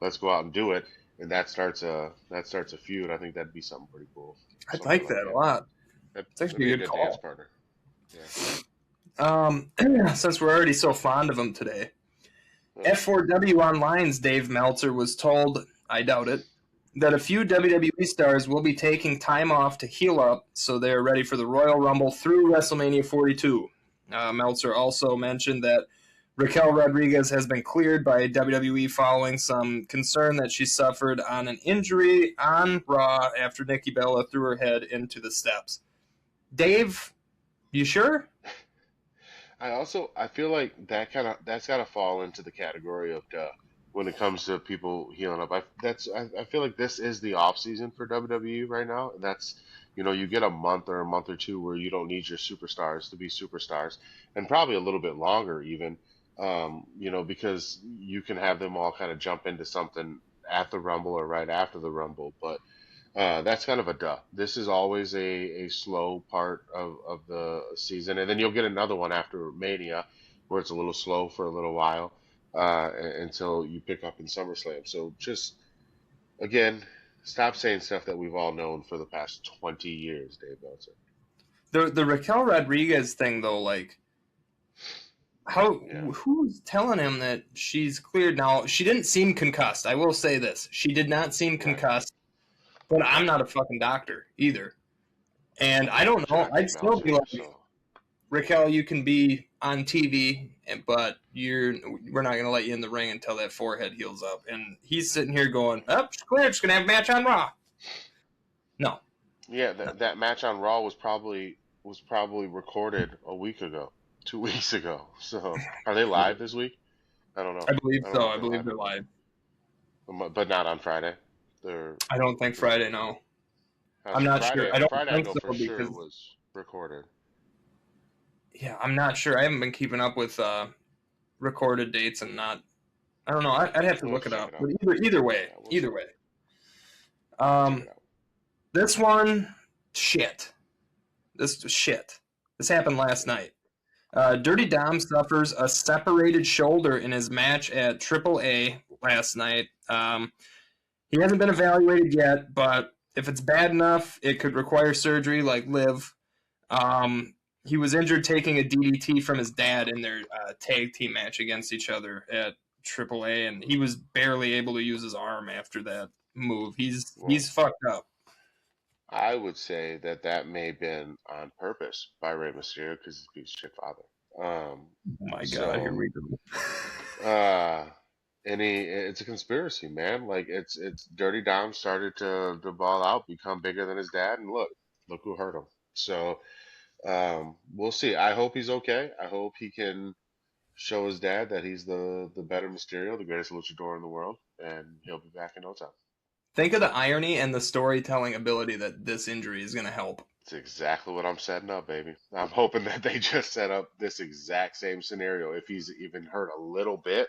Let's go out and do it." and that starts a feud. I think that'd be something pretty cool. I'd Something like like that a that. lot. It's That'd actually be a a good good dance call. partner. Yeah. Since we're already so fond of him today, Yeah. F4W Online's Dave Meltzer was told, I doubt it, that a few WWE stars will be taking time off to heal up so they're ready for the Royal Rumble through WrestleMania 42. Meltzer also mentioned that Raquel Rodriguez has been cleared by WWE following some concern that she suffered on an injury on Raw after Nikki Bella threw her head into the steps. Dave, you sure? I feel like that's got to fall into the category of duh when it comes to people healing up. I feel like this is the off season for WWE right now. And that's you get a month or a month or two where you don't need your superstars to be superstars, and probably a little bit longer even. Because you can have them all kind of jump into something at the Rumble or right after the Rumble, but that's kind of a duh. This is always a slow part of the season, and then you'll get another one after Mania, where it's a little slow for a little while until you pick up in SummerSlam. So just again, stop saying stuff that we've all known for the past 20 years, Dave Meltzer. The Raquel Rodriguez thing though, like how Yeah, who's telling him that she's cleared now? She didn't seem concussed. I will say this: she did not seem right, concussed. But I'm right. not a fucking doctor either, and I Neither don't is know. Jackie I'd still be Meltzer. like, Raquel, you can be on TV, but we're not gonna let you in the ring until that forehead heals up. And he's sitting here going, "Up, oh, clear. Just gonna have a match on Raw." No, Yeah, no. that match on Raw was probably recorded a week ago, 2 weeks ago. So are they live this week? I don't know. I believe I don't know so. if I they're believe live they're or not. live. But not on Friday. They're I don't think they're Friday. No, I'm see not sure. Friday. I don't Friday I think know so for sure because was recorded. yeah, I'm not sure. I haven't been keeping up with recorded dates and not. I don't know. I'd have to We'll have look to it check up. it out. But either way, Yeah, either way. we'll check Um, it out. this one, shit. This shit. This happened last Yeah. night. Dirty Dom suffers a separated shoulder in his match at AAA last night. He hasn't been evaluated yet, but if it's bad enough, it could require surgery like Liv. Um, he was injured taking a DDT from his dad in their tag team match against each other at AAA, and he was barely able to use his arm after that move. Well, He's fucked up. I would say that may have been on purpose by Rey Mysterio because he's a piece of shit father. Oh my god, here So we go. uh, it's a conspiracy, man. Like it's Dirty Dom started to ball out, become bigger than his dad, and look who hurt him. So we'll see. I hope he's okay. I hope he can show his dad that he's the better Mysterio, the greatest luchador in the world, and he'll be back in no time. Think of the irony and the storytelling ability that this injury is going to help. It's exactly what I'm setting up, baby. I'm hoping that they just set up this exact same scenario. If he's even hurt a little bit,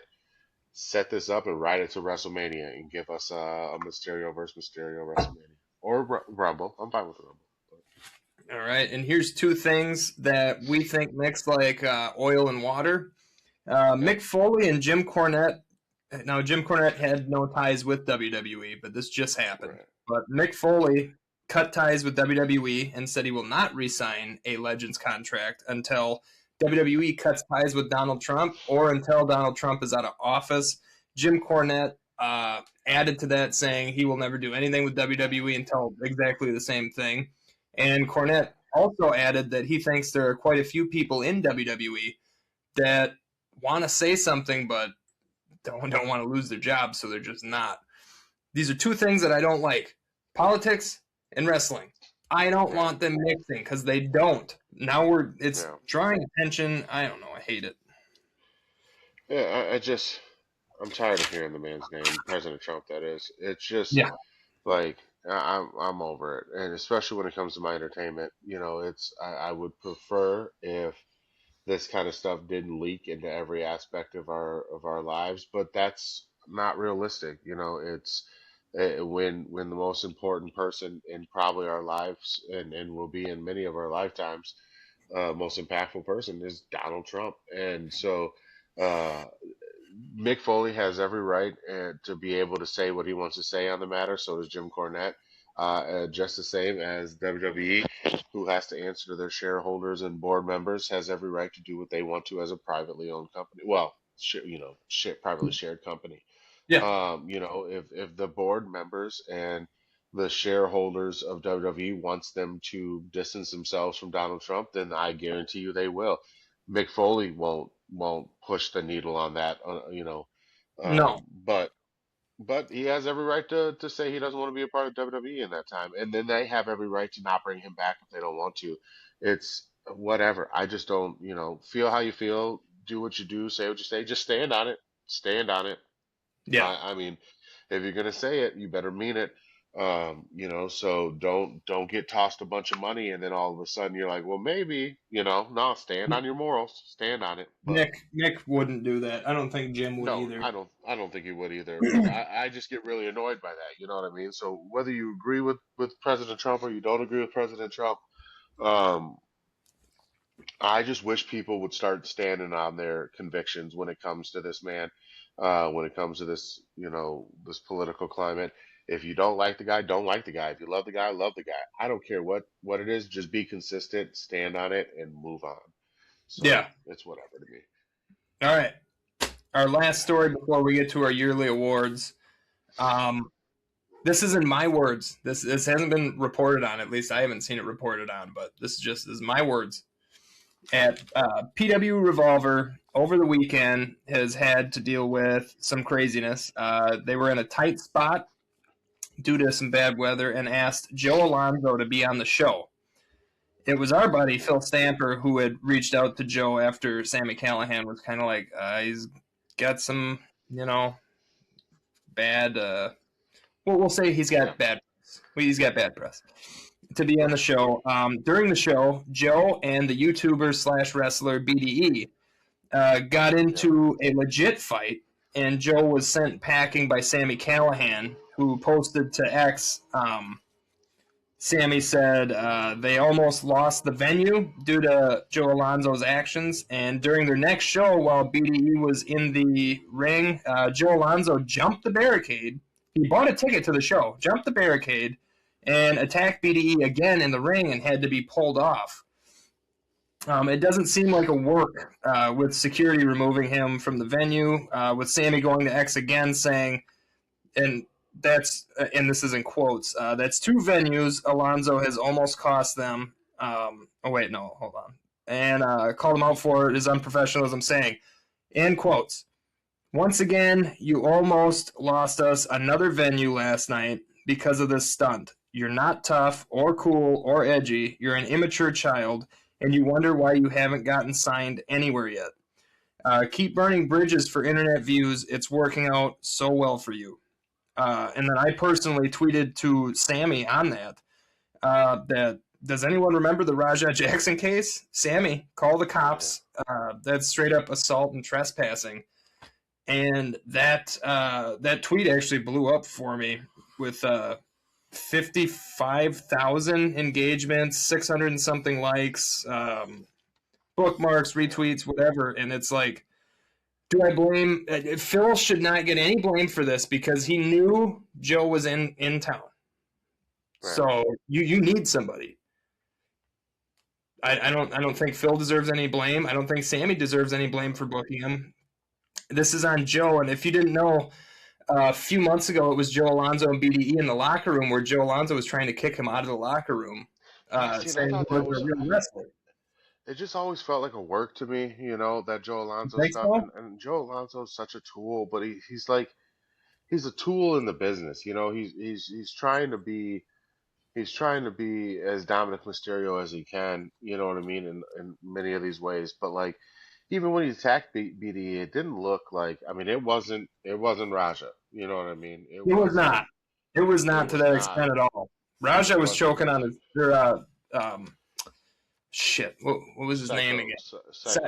set this up and ride it to WrestleMania and give us a Mysterio versus Mysterio WrestleMania or Rumble. I'm fine with the Rumble. All right, and here's two things that we think mix like oil and water. Yeah, Mick Foley and Jim Cornette. Now, Jim Cornette had no ties with WWE, but this just happened. right. But Mick Foley cut ties with WWE and said he will not re-sign a Legends contract until WWE cuts ties with Donald Trump or until Donald Trump is out of office. Jim Cornette added to that saying he will never do anything with WWE until exactly the same thing. And Yeah. Cornette also added that he thinks there are quite a few people in WWE that want to say something but don't want to lose their job, so they're just not. These are two things that I don't like: politics and wrestling. I don't Right. want them mixing because they don't. Now it's Yeah. drawing attention. I don't know. I hate it. Yeah. I'm tired of hearing the man's name, President Trump. That is. It's just Yeah, like I'm over it, and especially when it comes to my entertainment. I would prefer if this kind of stuff didn't leak into every aspect of our lives, but that's not realistic. It's when the most important person in probably our lives and will be in many of our lifetimes, most impactful person is Donald Trump, and so uh, Mick Foley has every right to be able to say what he wants to say on the matter. So does Jim Cornette. Just the same as WWE, who has to answer to their shareholders and board members, has every right to do what they want to as a privately owned company. Well, privately shared company. Yeah. If the board members and the shareholders of WWE wants them to distance themselves from Donald Trump, then I guarantee you they will. Mick Foley won't push the needle on that, No. but he has every right to say he doesn't want to be a part of WWE in that time, and then they have every right to not bring him back if they don't want to. It's whatever. I just don't, feel how you feel, do what you do, say what you say, just stand on it, stand on it. Yeah. I mean, if you're gonna say it, you better mean it. So don't get tossed a bunch of money and then all of a sudden you're like, well, maybe, no, stand on your morals, stand on it. But Nick wouldn't do that. I don't think Jim would no, either. I don't think he would either. But I just get really annoyed by that. You know what I mean? So whether you agree with President Trump or you don't agree with President Trump, um, I just wish people would start standing on their convictions when it comes to this man, when it comes to this, this political climate. If you don't like the guy, don't like the guy. If you love the guy, love the guy. I don't care what it is. Just be consistent, stand on it, and move on. So Yeah. it's whatever to me. All right. Our last story before we get to our yearly awards. This isn't my words. This hasn't been reported on. At least I haven't seen it reported on. But this is my words. At PW Revolver over the weekend has had to deal with some craziness. They were in a tight spot due to some bad weather and asked Joe Alonzo to be on the show. It was our buddy Phil Stamper who had reached out to Joe after Sami Callihan was kind of like, he's got some, bad. We'll say he's got Yeah. bad press. He's got bad press to be on the show. During the show, Joe and the YouTuber / wrestler BDE got into a legit fight, and Joe was sent packing by Sami Callihan, who posted to X. Sami said they almost lost the venue due to Joe Alonzo's actions, and during their next show, while BDE was in the ring, Joe Alonzo jumped the barricade. He bought a ticket to the show, jumped the barricade, and attacked BDE again in the ring and had to be pulled off. It doesn't seem like a work with security removing him from the venue, with Sami going to X again saying, and this is in quotes, that's two venues Alonzo has almost cost them. Hold on. And called him out for his unprofessionalism, saying, in quotes, once again, you almost lost us another venue last night because of this stunt. You're not tough or cool or edgy. You're an immature child, and you wonder why you haven't gotten signed anywhere yet. Keep burning bridges for internet views. It's working out so well for you. And then I personally tweeted to Sami on that does anyone remember the Rajah Jackson case? Sami, call the cops. That's straight up assault and trespassing. And that tweet actually blew up for me with 55,000 engagements, 600 and something likes, bookmarks, retweets, whatever. And it's like, do I blame Phil? Should not get any blame for this because he knew Joe was in town. Right. So you need somebody. I don't think Phil deserves any blame. I don't think Sami deserves any blame for booking him. This is on Joe, and if you didn't know, a few months ago it was Joe Alonzo and BDE in the locker room where Joe Alonzo was trying to kick him out of the locker room, saying he was a real wrestler. It just always felt like a work to me, that Joe Alonso Think stuff. so? And Joe Alonso is such a tool, but he's like he's a tool in the business. He's trying to be as Dominic Mysterio as he can. You know what I mean? In many of these ways, but like even when he attacked BDE, it didn't look like. I mean, it wasn't Raja. You know what I mean? It was not. It was not to that extent at all. Rajah was choking on his. Shit. What was his name again?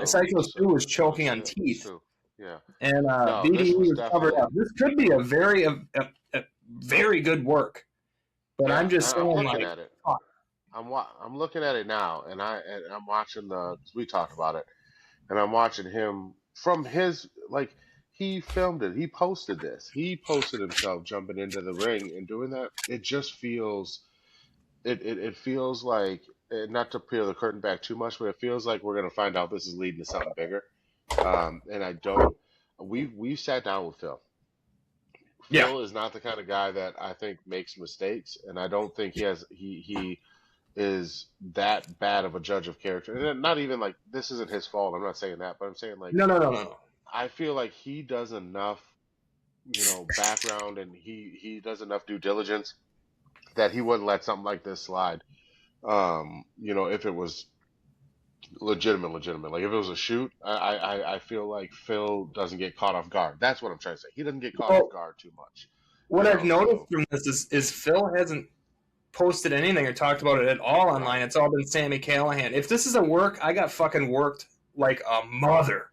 Psycho Stu was choking on teeth. Yeah. And BDE was covered up. This could be a very good work. But yeah, I'm just saying, I'm looking at it. I'm looking at it now, and I'm watching we talked about it, and I'm watching him from his he filmed it. He posted this. He posted himself jumping into the ring and doing that. It just feels it feels like, not to peel the curtain back too much, but it feels like we're gonna find out this is leading to something bigger. And I don't. We sat down with Phil. Yeah. Phil is not the kind of guy that I think makes mistakes, and I don't think he is that bad of a judge of character. And not even like this isn't his fault. I'm not saying that, but I'm saying like No, no, no, no, no. I feel like he does enough, background, and he does enough due diligence that he wouldn't let something like this slide. If it was legitimate. Like if it was a shoot, I feel like Phil doesn't get caught off guard. That's what I'm trying to say. He doesn't get caught off Well, guard too much. what I've noticed So from this is Phil hasn't posted anything or talked about it at all no. online. It's all been Sammy Callahan. If this is a work, I got fucking worked like a mother.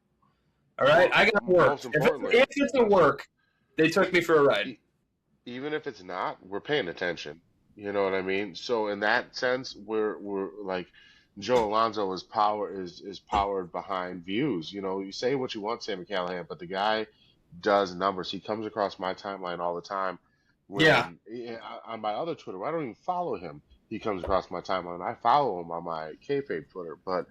All right, Well, I got worked. most importantly, If it's a work, they took me for a ride. even if it's not, we're paying attention. You know what I mean? So in that sense, we're like Joe Alonzo is powered behind views. You say what you want, Sammy Callahan, but the guy does numbers. He comes across my timeline all the time. Yeah. On my other Twitter, I don't even follow him. He comes across my timeline. I follow him on my kayfabe Twitter, but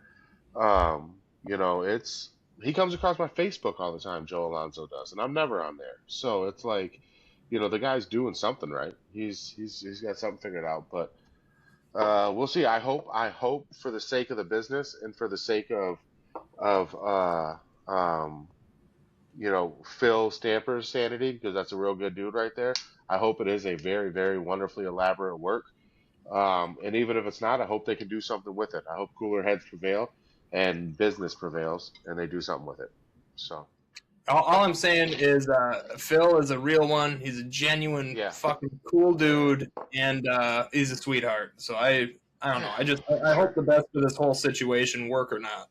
it's he comes across my Facebook all the time. Joe Alonzo does, and I'm never on there. So it's like, the guy's doing something right. He's got something figured out. But we'll see. I hope for the sake of the business and for the sake of Phil Stamper's sanity, because that's a real good dude right there. I hope it is a very, very wonderfully elaborate work. And even if it's not, I hope they can do something with it. I hope cooler heads prevail and business prevails and they do something with it. So, All I'm saying is Phil is a real one. He's a genuine yeah. fucking cool dude, and he's a sweetheart. So I don't know. For I hope sure. the best for this whole situation, work or not.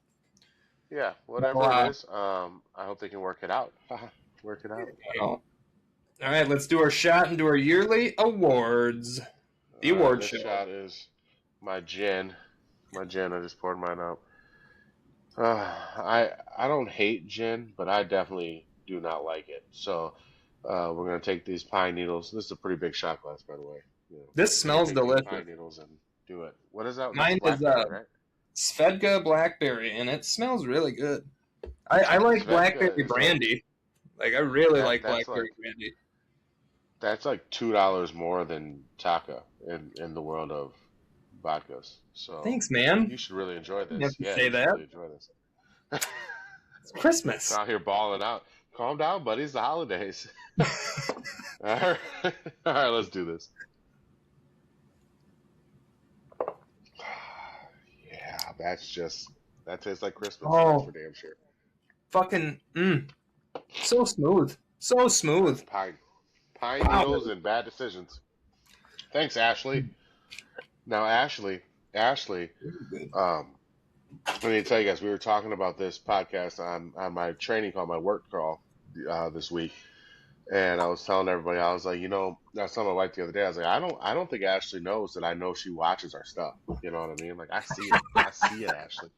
Yeah, So, whatever it is, I hope they can work it out. Work it out. all right, let's do our shot and do our yearly awards. The All right, award this show. shot is my gin. My gin, I just poured mine out. I don't hate gin, but I definitely do not like it. So we're gonna take these pine needles. This is a pretty big shot glass, by the way. This We're gonna smells take these delicious. pine needles and do it. What is that? That's Mine is blackberry, right? Svedka Blackberry, and it smells really good. I like Svedka Blackberry is like brandy. Like I really that. like Blackberry brandy. That's like $2 more than Taka in the world of vodkas. So Thanks, man. you should really enjoy You have this. to Yeah, say you should that. really enjoy this. It's Christmas. Out here balling out. Calm down, buddy. It's the holidays. All right, all right. Let's do this. Yeah, that tastes like Christmas. That's Oh, for damn sure. fucking so smooth, so smooth. Pine Wow. needles and bad decisions. Thanks, Ashley. Now, Ashley, um, let me tell you guys, we were talking about this podcast on my training call, my work call this week, and I was telling everybody, I was like, I was telling my wife the other day, I was like, I don't think Ashley knows that I know she watches our stuff. You know what I mean? Like, I see it, Ashley.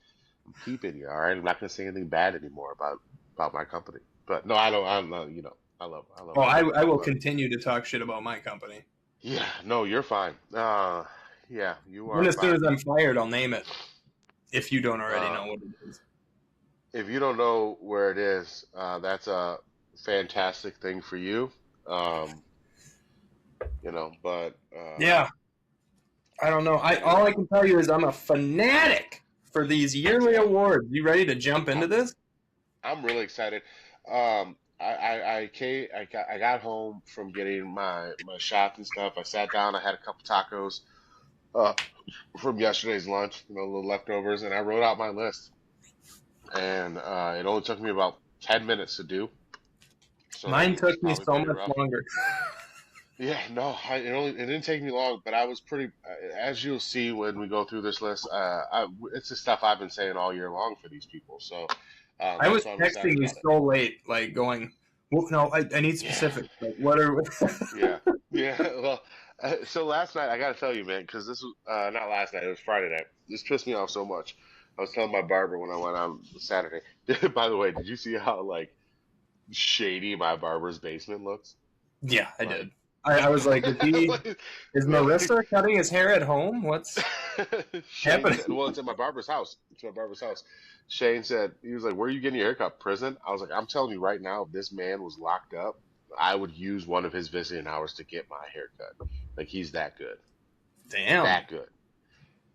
I'm keeping you, all right. I'm not gonna say anything bad anymore about my company. But no, I don't. I'm not. I love Oh, my I company. will But continue to talk shit about my company. yeah, no, you're fine. Yeah, you And are as soon fine. as I'm fired, I'll name it. If you don't already Uh, know what it is. if you don't know where it is, that's a fantastic thing for you. Um, but Yeah, I don't know. All I yeah, can tell you is I'm a fanatic for these yearly yeah. awards. You ready to jump into I'm this? I'm really excited. I got home from getting my shot and stuff. I sat down. I had a couple tacos uh, from yesterday's lunch, little leftovers, and I wrote out my list. And it only took me about 10 minutes to do, so Mine it was took me probably so pretty much rough. longer. Yeah, no, it didn't take me long, but I was pretty. As you'll see when we go through this list, it's the stuff I've been saying all year long for these people. So I was that's why I'm excited texting you about it. so late, like going, well, no, I need Yeah, specifics. Like, what are? yeah, yeah. Well, so last night I got to tell you, man, because this was not last night; it was Friday night. This pissed me off so much. I was telling my barber when I went on Saturday. By the way, did you see how like shady my barber's basement looks? Yeah, I Like, did. I was like, is like, Marissa cutting his hair at home? What's Shane happening? said, well, it's at my barber's house. It's my barber's house. Shane said, he was like, where are you getting your haircut? Prison? I was like, I'm telling you right now, if this man was locked up, I would use one of his visiting hours to get my haircut. Like, he's that good. Damn. That good.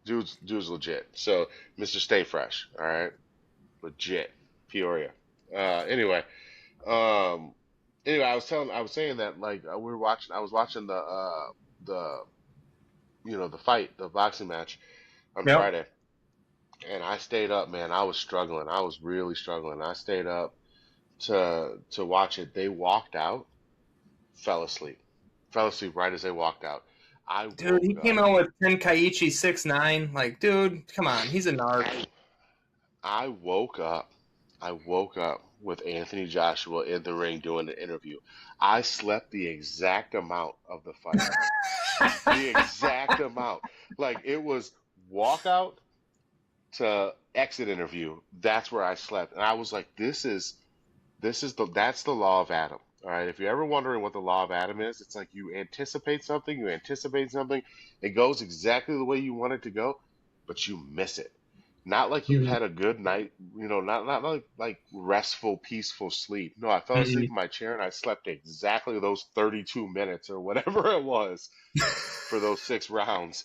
Dude's legit. So, Mr. Stay Fresh, all right? Legit. Peoria. Anyway, um, I was saying that, like, I was watching the, the fight, the boxing match on Yep. Friday. And I stayed up, man. I was struggling. I was really struggling. I stayed up to watch it. They walked out, fell asleep. Fell asleep right as they walked out. I Dude, he woke came up. out with Tenkaichi 6'9". Like, dude, come on, he's a narc. I I woke up. I woke up with Anthony Joshua in the ring doing the interview. I slept the exact amount of the fight. The exact amount. Like it was walkout to exit interview. That's where I slept. And I was like, that's the law of Adam. All right. If you're ever wondering what the law of Adam is, it's like you anticipate something, it goes exactly the way you want it to go, but you miss it. Not like you Mhm. had a good night, not like restful, peaceful sleep. No, I fell asleep Mhm. in my chair and I slept exactly those 32 minutes or whatever it was for those 6 rounds.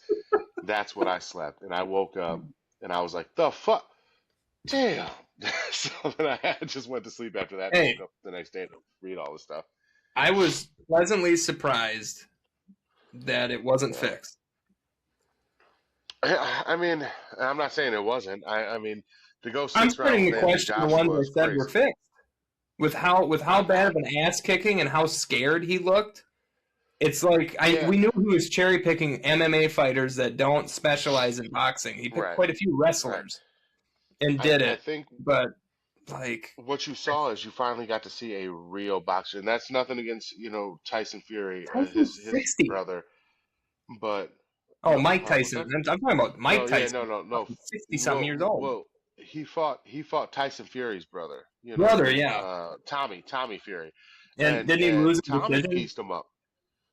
That's what I slept. And I woke up and I was like, the fuck? Damn. So then just went to sleep after that and woke Hey, up the next day to read all this stuff. I was pleasantly surprised that it wasn't Yeah. fixed. I mean, I'm not saying it wasn't. I mean, to go I'm six starting rounds to with Anthony question the ones Joshua I is said were crazy. fixed. With how bad I, of an ass kicking and how scared he looked, it's like yeah, we knew he was cherry picking MMA fighters that don't specialize in boxing. He picked right, quite a few right. wrestlers and I, did I it, think but like what you saw is you finally got to see a real boxer, and that's nothing against, Tyson Fury, Tyson's his 60. brother, but Oh, no, Mike huh? What's Tyson. that? I'm talking about Mike No, yeah, Tyson. no, no, no. Fucking 60 something years Well, old. well, he fought Tyson Fury's brother. You know what I Brother, mean? yeah. Tommy Fury, And and didn't he and lose a Tommy decision? pieced him up.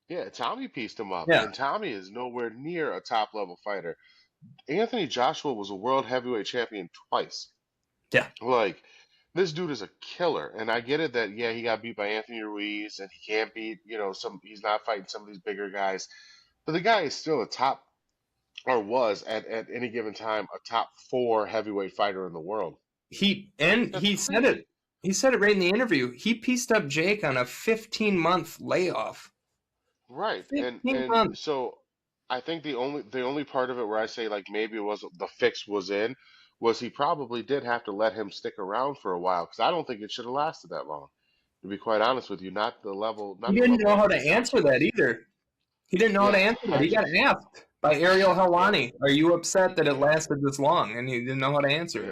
Yeah, Tommy pieced him up, Yeah. and Tommy is nowhere near a top level fighter. Anthony Joshua was a world heavyweight champion twice. Yeah. Like this dude is a killer, and I get it that yeah he got beat by Anthony Ruiz, and he can't beat he's not fighting some of these bigger guys, but the guy is still a top or was at any given time a top four heavyweight fighter in the world. That's He said crazy. it. He said it right in the interview. He pieced up Jake on a 15-month layoff. Right. And 15 and months. so I think the only part of it where I say like maybe it was the fix was in was he probably did have to let him stick around for a while because I don't think it should have lasted that long. To be quite honest with you, He not the didn't level know how to Anthony answer Joshua that is. either. He didn't know how to Yeah, answer that. I He got just asked by Ariel yeah, Helwani, "Are you upset that it yeah, lasted this long?" And he didn't know how to answer yeah. it.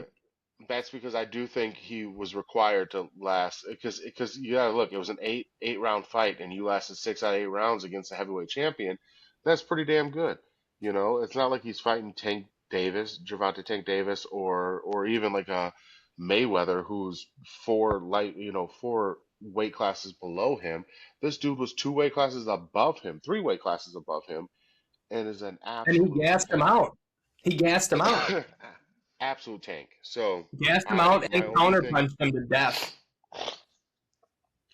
That's because I do think he was required to last because you gotta look, it was an eight round fight and you lasted 6 out of 8 rounds against a heavyweight champion. That's pretty damn good. It's not like he's fighting Tank Davis, Gervonta Tank Davis, or even like a Mayweather who's four weight classes below him. This dude was 2 weight classes above him, 3 weight classes above him, and is an And he absolute gassed him tank. out. He gassed him out. Absolute tank. So Gassed him I out my and only thing counterpunched him to death.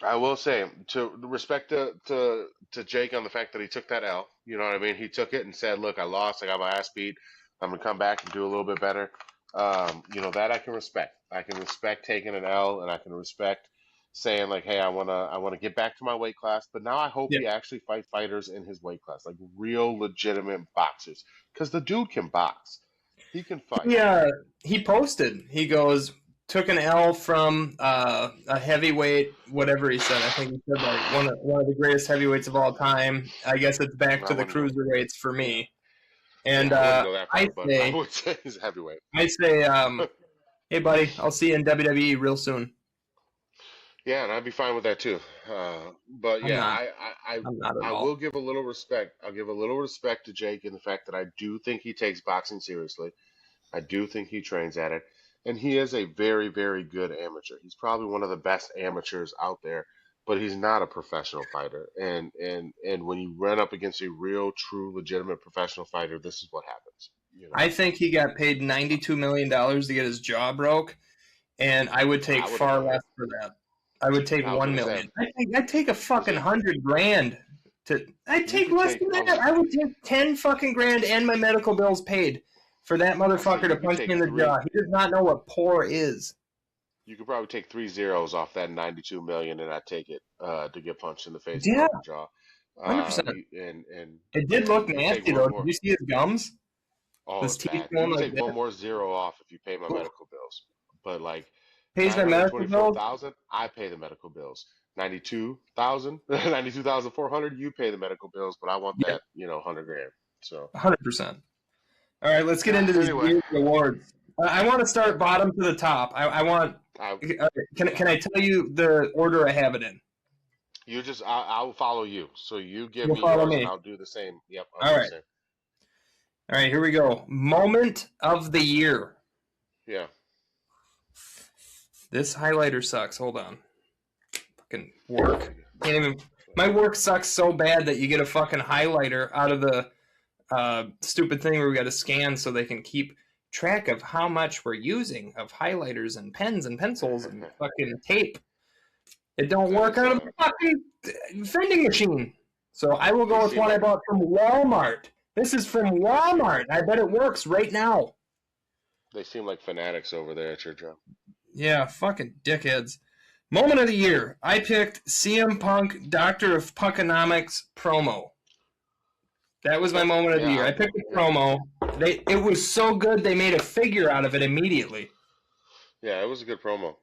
I will say to respect to Jake on the fact that he took that L. You know what I mean? He took it and said, "Look, I lost. I got my ass beat. I'm gonna come back and do a little bit better." That I can respect. I can respect taking an L, and I can respect saying like, "Hey, I wanna get back to my weight class." But now I hope Yeah. he actually fight fighters in his weight class, like real legitimate boxers, because the dude can box. He can fight. He he posted. He goes, took an L from a heavyweight, whatever he said. I think he said like one of the greatest heavyweights of all time. I guess it's back I to the wouldn't go. cruiserweights for Yeah, me. And yeah, I wouldn't go that I far, but I say, would say he's a heavyweight. I say, hey buddy, I'll see you in WWE real soon. Yeah, and I'd be fine with that too. But I'm yeah, not. I I'm not at I all. will give a little respect. I'll give a little respect to Jake in the fact that I do think he takes boxing seriously. I do think he trains at it. and he is a very, very good amateur. He's probably one of the best amateurs out there, but he's not a professional fighter. And when you run up against a real, true, legitimate professional fighter, this is what happens. I think he got paid $92 million to get his jaw broke, and I would take I would have far done it. less for that. I would take I was $1 gonna say, million. I'd take a fucking see, $100,000 to. I'd you take could less take. than I that. was I would take 10 fucking grand and my medical bills paid for that I say motherfucker to you could punch me take in the three. jaw. He does not know what poor is. You could probably take three zeros off that 92 million, and I take it to get punched in the face and Yeah, broken jaw. 100%. And It did look you could take nasty one though. Did more. you see his gums? Oh, His it's teeth bad. You going could like take one this. more zero off if you pay my Oof. medical bills. But like Pays my medical bills. 924,000, I pay the medical bills. 92,000, 92,400, you pay the medical bills. But I want Yep, that, 100 grand. So 100%. All right, let's get into these anyway, weird awards. I want to start bottom to the top. I want. I Can I tell you the order I have it in? I'll follow you. So you give You'll me follow yours, and me. I'll do the same. Yep, I'll All do the right. same. All right, here we go. Moment of the year. Yeah. This highlighter sucks. Hold on. Fucking work. Can't even. My work sucks so bad that you get a fucking highlighter out of the stupid thing where we got to scan so they can keep track of how much we're using of highlighters and pens and pencils and fucking tape. It don't That work is on a fucking vending machine. So I will go They with seem one I like bought from Walmart. This is from Walmart. I bet it works right now. they seem like fanatics over there at your job. Yeah, fucking dickheads. Moment of the year. I picked CM Punk Doctor of Punkonomics promo. That was my Okay. moment of the Yeah, year. I I'm picked good. the Yeah. promo. It was so good they made a figure out of it immediately. Yeah, it was a good promo.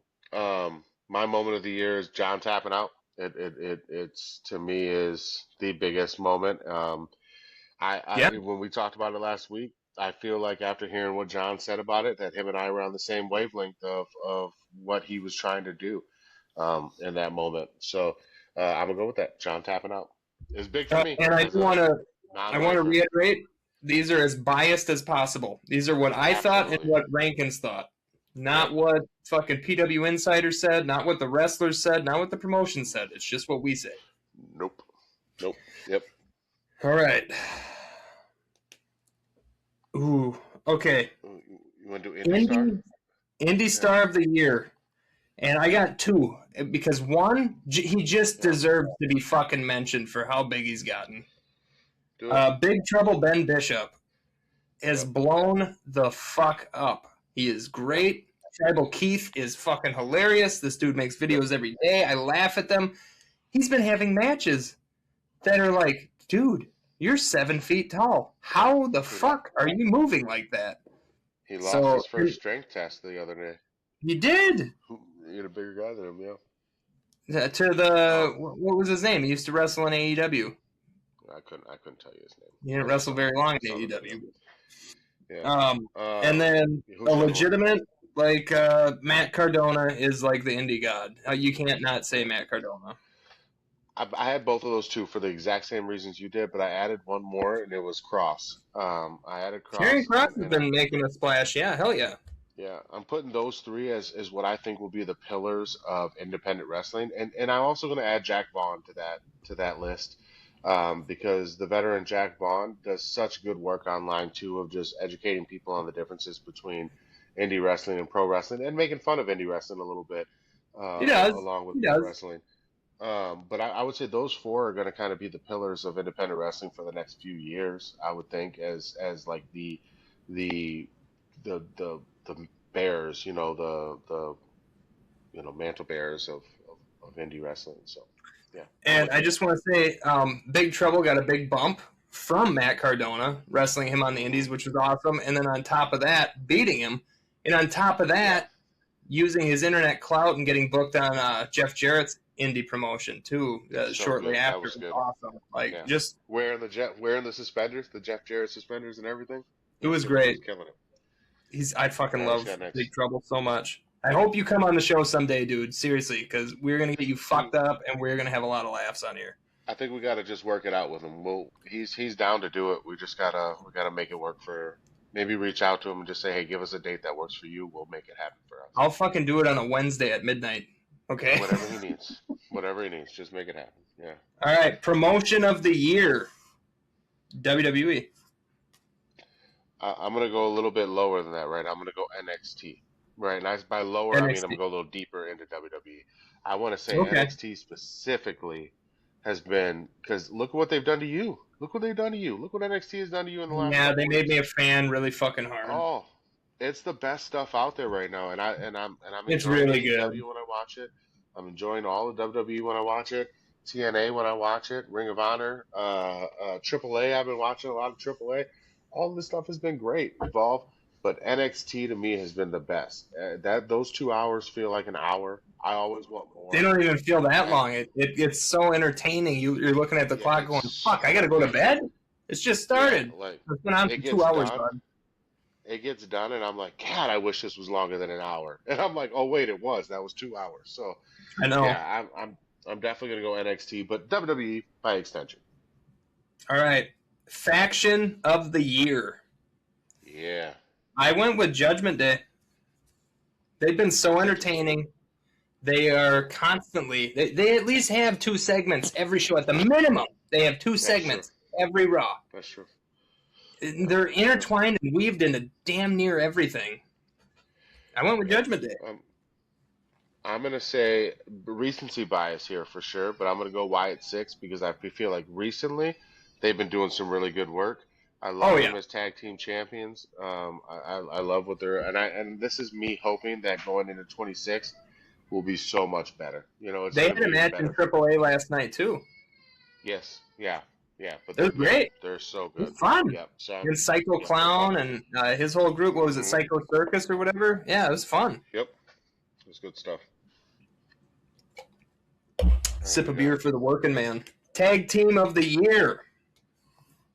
My moment of the year is John tapping out. It's to me is the biggest moment. Yeah. When we talked about it last week, I feel like after hearing what John said about it, that him and I were on the same wavelength of what he was trying to do, in that moment. So, I'm gonna go with that. John tapping out is big for me And I as do a want to I want to non-lifer. reiterate, these are as biased as possible. These are what I thought and Absolutely. what Rankins thought. Yep. Not what fucking PW Insider said, not what the wrestlers said, not what the promotion said. It's just what we say. Nope. Nope. Yep. All right. Ooh, okay. You want to do Indie Star? Indie Yeah. Star of the Year. And I got two because one, he just Yeah. deserves to be fucking mentioned for how big he's gotten. Do it. Big Trouble Ben Bishop has Yep. blown the fuck up. He is Yep. great. Tribal Keith is fucking hilarious. This dude makes Yep. videos every day. I laugh at them. He's been having matches that are like, dude, you're 7 feet tall. How the He, lo- fuck are you moving like that? he lost So his first strength test the other day. he did. You're a bigger guy than him, yeah. To the Um, what was his name? He used to wrestle in AEW. I couldn't tell you his name. He didn't I wrestle saw very long in saw the video. AEW. Yeah. And then Who's a your other one? legitimate like Matt Cardona is like the indie god. You can't not say Matt Cardona. I had both of those two for the exact same reasons you did, but I added one more, and it was Cross. I added Karrion Cross, Kross and has I been making a splash. Yeah, hell yeah. yeah, I'm putting those three as what I think will be the pillars of independent wrestling, and I'm also going to add Jack Vaughn to that list, because the veteran Jack Vaughn does such good work online too of just educating people on the differences between indie wrestling and pro wrestling, and making fun of indie wrestling a little bit, He does. along with He pro does. wrestling. But I would say those four are going to kind of be the pillars of independent wrestling for the next few years. I would think as like the the bears, the mantle bearers of indie wrestling. So yeah, I'm And with I you. just want to say, Big Trouble got a big bump from Matt Cardona, wrestling him on the Hmm. Indies, which was awesome. And then on top of that, beating him. And on top of Yeah, that, using his internet clout and getting booked on Jeff Jarrett's indie promotion too, so shortly good. That after. was It was good. awesome. Like, Yeah, just, wearing the suspenders, the Jeff Jarrett suspenders and everything. it was He was great. killing it. I fucking All right, love got next. Big Trouble so much. I hope you come on the show someday, dude. Seriously, because we're gonna get you We, fucked up, and we're gonna have a lot of laughs on here. I think we got to just work it out with him. He's down to do it. We just gotta make it work for Maybe reach out to him and just say, hey, give us a date that works for you. We'll make it happen for us. I'll fucking do it on a Wednesday at midnight. Okay. Whatever he needs. Whatever he needs. Just make it happen. Yeah. All right. Promotion of the year. WWE. I'm going to go a little bit lower than that, right? I'm going to go NXT. Right. And by lower, I mean I'm going to go a little deeper into WWE. I want to say NXT specifically has been, because look at what they've done to you. Look what they've done to you. Look what NXT has done to you in the last. Yeah, they made me a fan really fucking hard. Oh, it's the best stuff out there right now, and I'm it's enjoying really good AEW when I watch it. I'm enjoying all of WWE when I watch it. TNA when I watch it. Ring of Honor, AAA. I've been watching a lot of AAA. All of this stuff has been great. Evolve, but NXT to me has been the best. Those 2 hours feel like an hour. I always want more. They don't even feel that long. It's so entertaining. You're looking at the clock going, fuck, I got to go to bed? It's just started. Yeah, like, it's been on for 2 hours, bud. It gets done, and I'm like, God, I wish this was longer than an hour. And I'm like, oh, wait, it was. That was 2 hours. So, I know. Yeah, I'm definitely going to go NXT, but WWE by extension. All right. Faction of the year. Yeah. I went with Judgment Day. They've been so entertaining. They are constantly... They at least have 2 segments every show. At the minimum, they have 2 segments every Raw. That's true. They're intertwined and weaved into damn near everything. I went with Judgment Day. I'm going to say recency bias here for sure, but I'm going to go Wyatt 6 because I feel like recently they've been doing some really good work. I love them as tag team champions. I love what they're and this is me hoping that going into 26 will be so much better. You know, they had a match in AAA last night too. Yes, yeah, but they're great. They're so good. They're fun. Yep. And Psycho Clown and his whole group. What was it, Psycho Circus or whatever? Yeah, it was fun. Yep, it was good stuff. Sip a beer for the working man. Tag team of the year.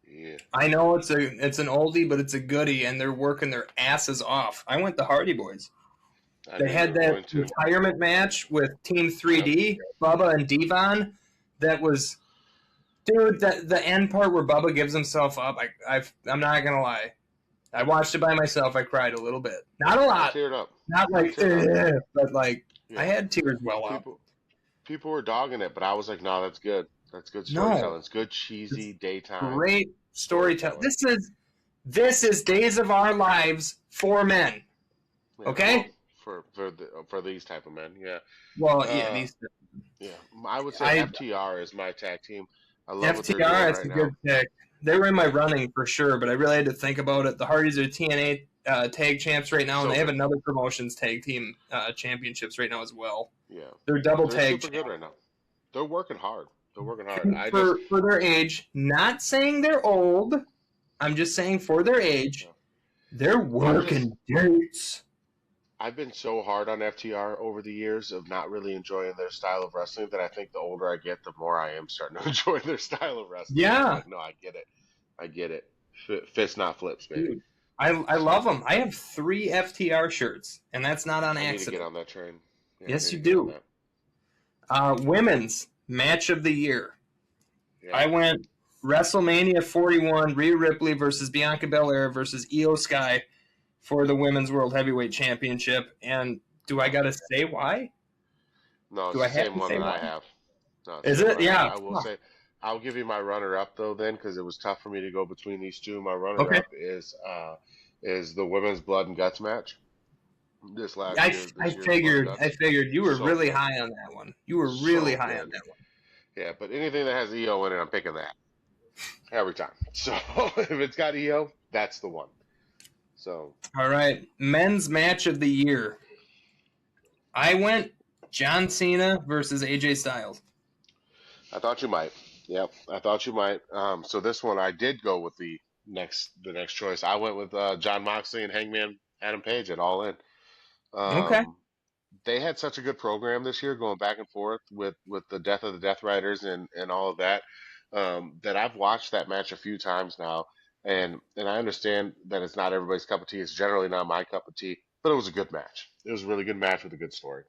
Yeah. I know it's an oldie, but it's a goodie, and they're working their asses off. I went the Hardy Boys. They had that retirement match with Team 3D, Bubba and Devon. That was, dude. The end part where Bubba gives himself up. I'm not gonna lie. I watched it by myself. I cried a little bit, not a lot. I teared up. Not like, but like I had tears well up. People were dogging it, but I was like, no, that's good. That's good storytelling. It's good cheesy daytime. Great storytelling. This is Days of Our Lives for men. Okay? For these type of men, yeah. Well, these. Yeah, I would say FTR is my tag team. I love FTR. It's a good pick. They were in my running for sure, but I really had to think about it. The Hardys are TNA tag champs right now, and they have another promotions tag team championships right now as well. Yeah, they're double tag. Super good right now. They're working hard. For their age. Not saying they're old. I'm just saying for their age, they're working dates. I've been so hard on FTR over the years of not really enjoying their style of wrestling that I think the older I get, the more I am starting to enjoy their style of wrestling. Yeah. Like, no, I get it. Fist not flips, baby. Dude, I love them. I have 3 FTR shirts, and that's not on accident. Need to get on that train. Yeah, yes, you do. Women's match of the year. Yeah. I went WrestleMania 41, Rhea Ripley versus Bianca Belair versus Io Sky for the Women's World Heavyweight Championship. And do I got to say why? No, it's the same one that I have. No, is it? Yeah. I will say, I'll give you my runner-up, though, then, because it was tough for me to go between these two. My runner-up is the Women's Blood and Guts match. This last year. I figured you were really high on that one. You were really high on that one. Yeah, but anything that has EO in it, I'm picking that every time. So if it's got EO, that's the one. So all right, men's match of the year. I went John Cena versus AJ Styles. I thought you might. Yep, I thought you might. So this one I did go with the next choice. I went with John Moxley and Hangman Adam Page at All In. Okay. They had such a good program this year, going back and forth with the Death of the Death Riders and all of that. That I've watched that match a few times now, and I understand that it's not everybody's cup of tea. It's generally not my cup of tea, but it was a good match. It was a really good match with a good story.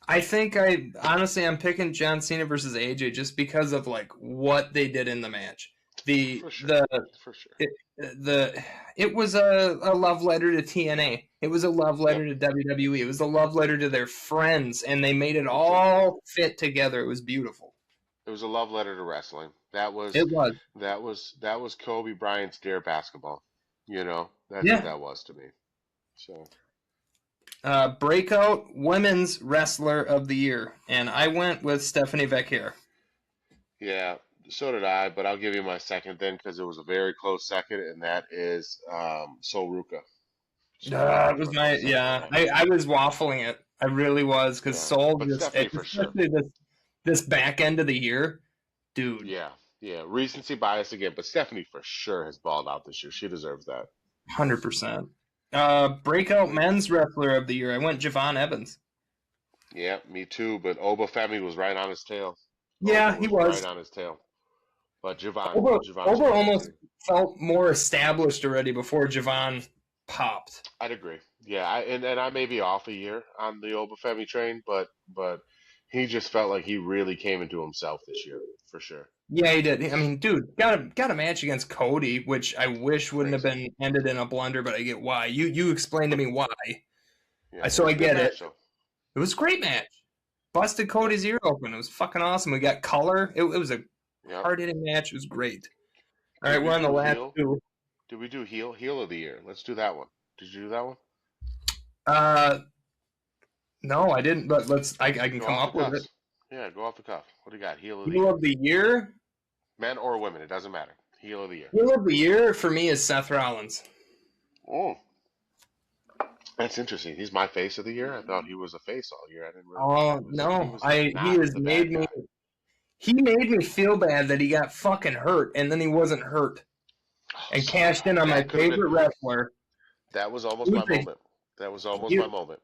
I think I'm picking John Cena versus AJ just because of like what they did in the match. For sure. it was a love letter to TNA. It was a love Yep. letter to WWE. It was a love letter to their friends, and they made it It was a all fit together. It was beautiful. it was a love letter to wrestling. It was. That was Kobe Bryant's Dare Basketball. That's what Yeah. that was to me. So Breakout Women's Wrestler of the Year, and I went with Stephanie Vecchier. yeah, so did I, but I'll give you my second then because it was a very close second, and that is Sol Ruka. Sol Ruka It was was my my close second on yeah. that. I was waffling it. I really was because Yeah, Soul but just Stephanie for sure. especially this back end of the year, dude. Yeah, yeah, recency bias again, but Stephanie for sure has balled out this year. She deserves that. 100%. Breakout Men's Wrestler of the Year. I went Javon Evans. Yeah, me too. But Oba Femi was right on his tail. Oba Yeah, he was right was. on his tail. But Javon, Oba, Javon's Oba great almost too. felt more established already before Javon popped. I'd agree. Yeah, and I may be off a year on the Oba Femi train, but he just felt like he really came into himself this year for sure. Yeah, he did. I mean, dude, got a match against Cody, which I wish wouldn't have Crazy. been ended in a blunder, but I get why. You explained to me why. Yeah, it So was I a good get it. match though. It was a great match. Busted Yep, Cody's ear open. It was fucking awesome. We got color. It was a yep. hard hitting match. It was great. All Did right, we we're on the do last heel? two. Did we do heel of the year? Let's do that one. Did you do that one? Uh, no, I didn't, but I can Go come off the up with it. cuffs. Yeah, go off the cuff. What do you got? Heel of the Heel year. of the year. Men or women, it doesn't matter. Heel of the year. Heel of the year for me is Seth Rollins. Oh, that's interesting. He's my face of the year. I thought he was a face all year. I didn't realize Oh he no, was like he not has the bad made me. guy. He made me feel bad that he got fucking hurt, and then he wasn't hurt, Oh, and so cashed in on my that could have been. favorite wrestler. That was almost He my was a moment. That was almost my heel, moment.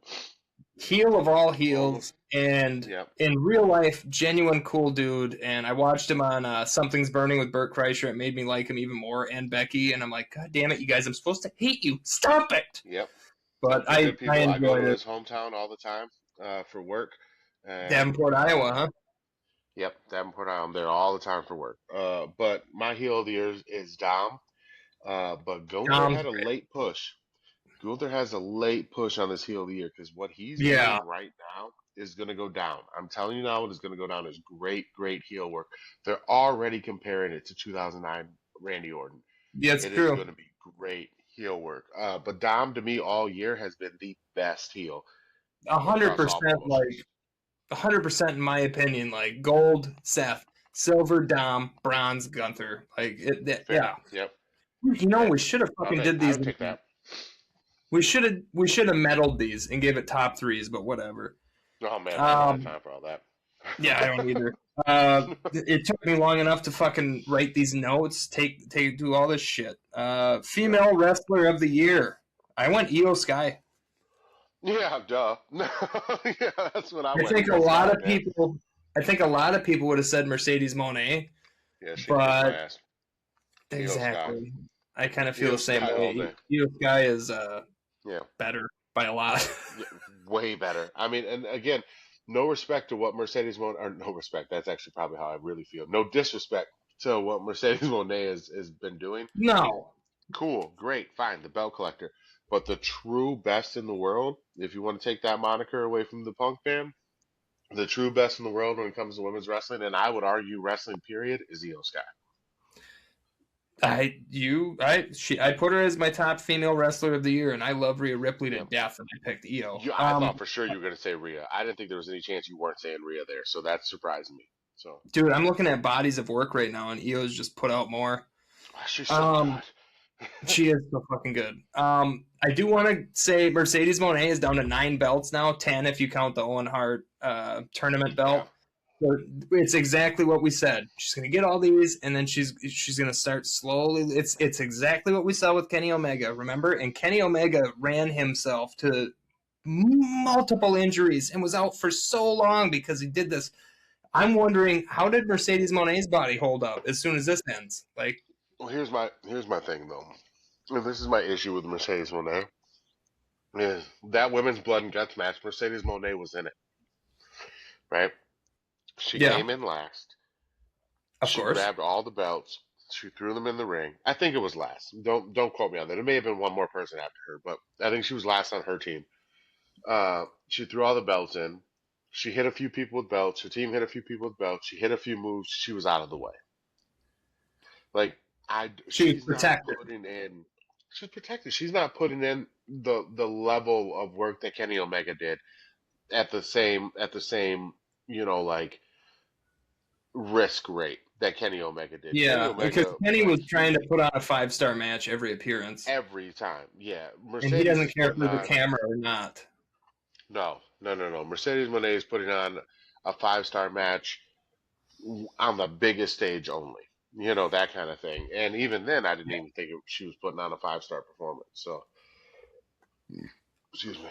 heel of all Almost. heels, and Yep. in real life, genuine cool dude. And I watched him on Something's Burning with Burt Kreischer. It made me like him even more, and Becky. And I'm like, God damn it, you guys! I'm supposed to hate you. Stop it! Yep. But Nope. They're good I people. I go enjoyed to it. his hometown all the time for work, and Davenport, Iowa, huh? yep, Davenport. I'm there all the time for work. But my heel of the year is Dom. But Gunther Dom's had a late push. Gunther has a late push on this heel of the year because what he's yeah, doing right now is going to go down. I'm telling you now, what is going to go down is great, great heel work. They're already comparing it to 2009 Randy Orton. yeah, it's It is true. going to be great heel work. But Dom, to me, all year has been the best heel A hundred across all percent, like promotions. 100% in my opinion. Like gold, Seth, silver, Dom, bronze, Gunther. Like Fair. yeah. Yep. You know, Fair. we should have fucking did I these. would take that. We should have medaled these and gave it top threes, but whatever. Oh man, I don't have Um, time for all that. yeah, I don't either. It took me long enough to fucking write these notes, do all this shit. Yeah. Female wrestler of the year. I went Io Sky. Yeah, duh. Yeah, that's what I I went. think a Io lot Sky, of man. people. I think a lot of people would have said Mercedes Moné, Yeah, she can kiss my but ass. Io Sky. exactly, I kind of feel Io the same Sky all way. day. Io Sky is Yeah. better by a lot. Yeah, way better. I mean, and again, no respect to what Mercedes Moné, or no respect. That's actually probably how I really feel. No disrespect to what Mercedes Moné has been doing. No, Cool, great, fine, the belt collector. But the true best in the world, if you want to take that moniker away from the Punk fan, the true best in the world when it comes to women's wrestling, and I would argue wrestling period, is Io Sky. I put her as my top female wrestler of the year, and I love Rhea Ripley to Yeah. death, and I picked Io. I thought for sure you were going to say Rhea. I didn't think there was any chance you weren't saying Rhea there, so that surprised me. So, Dude, I'm looking at bodies of work right now, and Io's just put out more. she's so Um, good. she is so fucking good. I do want to say Mercedes Moné is down to 9 belts now, 10 if you count the Owen Hart tournament Yeah. belt. So it's exactly what we said. She's gonna get all these, and then she's gonna start slowly. It's exactly what we saw with Kenny Omega, remember? And Kenny Omega ran himself to multiple injuries and was out for so long because he did this. I'm wondering, how did Mercedes Moné's body hold up as soon as this ends? Like, Well, here's my thing though. And this is my issue with Mercedes Moné. Is that women's blood and guts match? Mercedes Moné was in it, right? She yeah, came in last. of She course. grabbed all the belts, She threw them in the ring. I think it was last. Don't quote me on that. It may have been one more person after her, but I think she was last on her team. She threw all the belts in. She hit a few people with belts. Her team hit a few people with belts. She hit a few moves. She was out of the way. Like She was she's not protected. putting in. She's protected. She's not putting in the level of work that Kenny Omega did at the same like risk rate that Kenny Omega did. Kenny Yeah, because Omega, Kenny like was trying he to put on a 5-star match every appearance, every time, yeah. and he Mercedes doesn't is care if putting there's a on camera or not. no. Mercedes Moné is putting on a 5-star match on the biggest stage only. That kind of thing. And even then, I didn't even think she was putting on a 5-star performance. So, excuse me.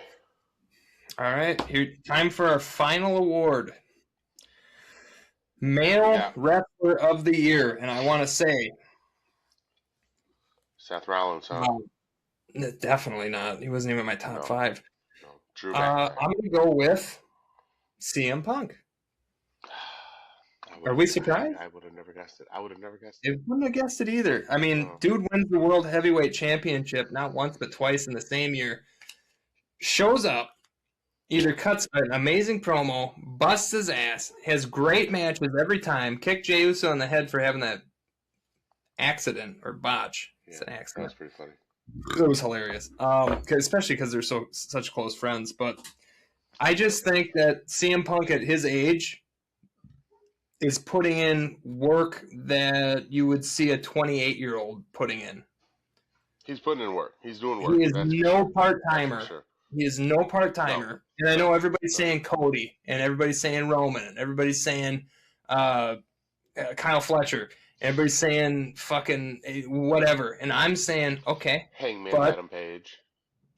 All right, here, time for our final award. What we Male got? Wrestler of the Year. And I want to say, Seth Rollins, huh? um, definitely not. He wasn't even in my top No, 5. no. Drew McIntyre. I'm going to go with CM Punk. Are we surprised? I would have never guessed it. I would have never guessed it. I wouldn't have guessed it either. I mean, No. dude wins the World Heavyweight Championship not once but twice in the same year. Shows up, either cuts an amazing promo, busts his ass, has great matches every time, kicked Jey Uso in the head for having that accident or botch. It's Yeah, an that accident. was pretty funny. It was hilarious, especially because they're such close friends. But I just think that CM Punk at his age is putting in work that you would see a 28-year-old putting in. He's putting in work. He's doing work. He is That's for no sure. part-timer. That's for sure. He is no part-timer. No. And I know everybody's No. saying Cody, and everybody's saying Roman, and everybody's saying Kyle Fletcher, and everybody's saying fucking whatever. And I'm saying, okay, Hangman but Adam Page.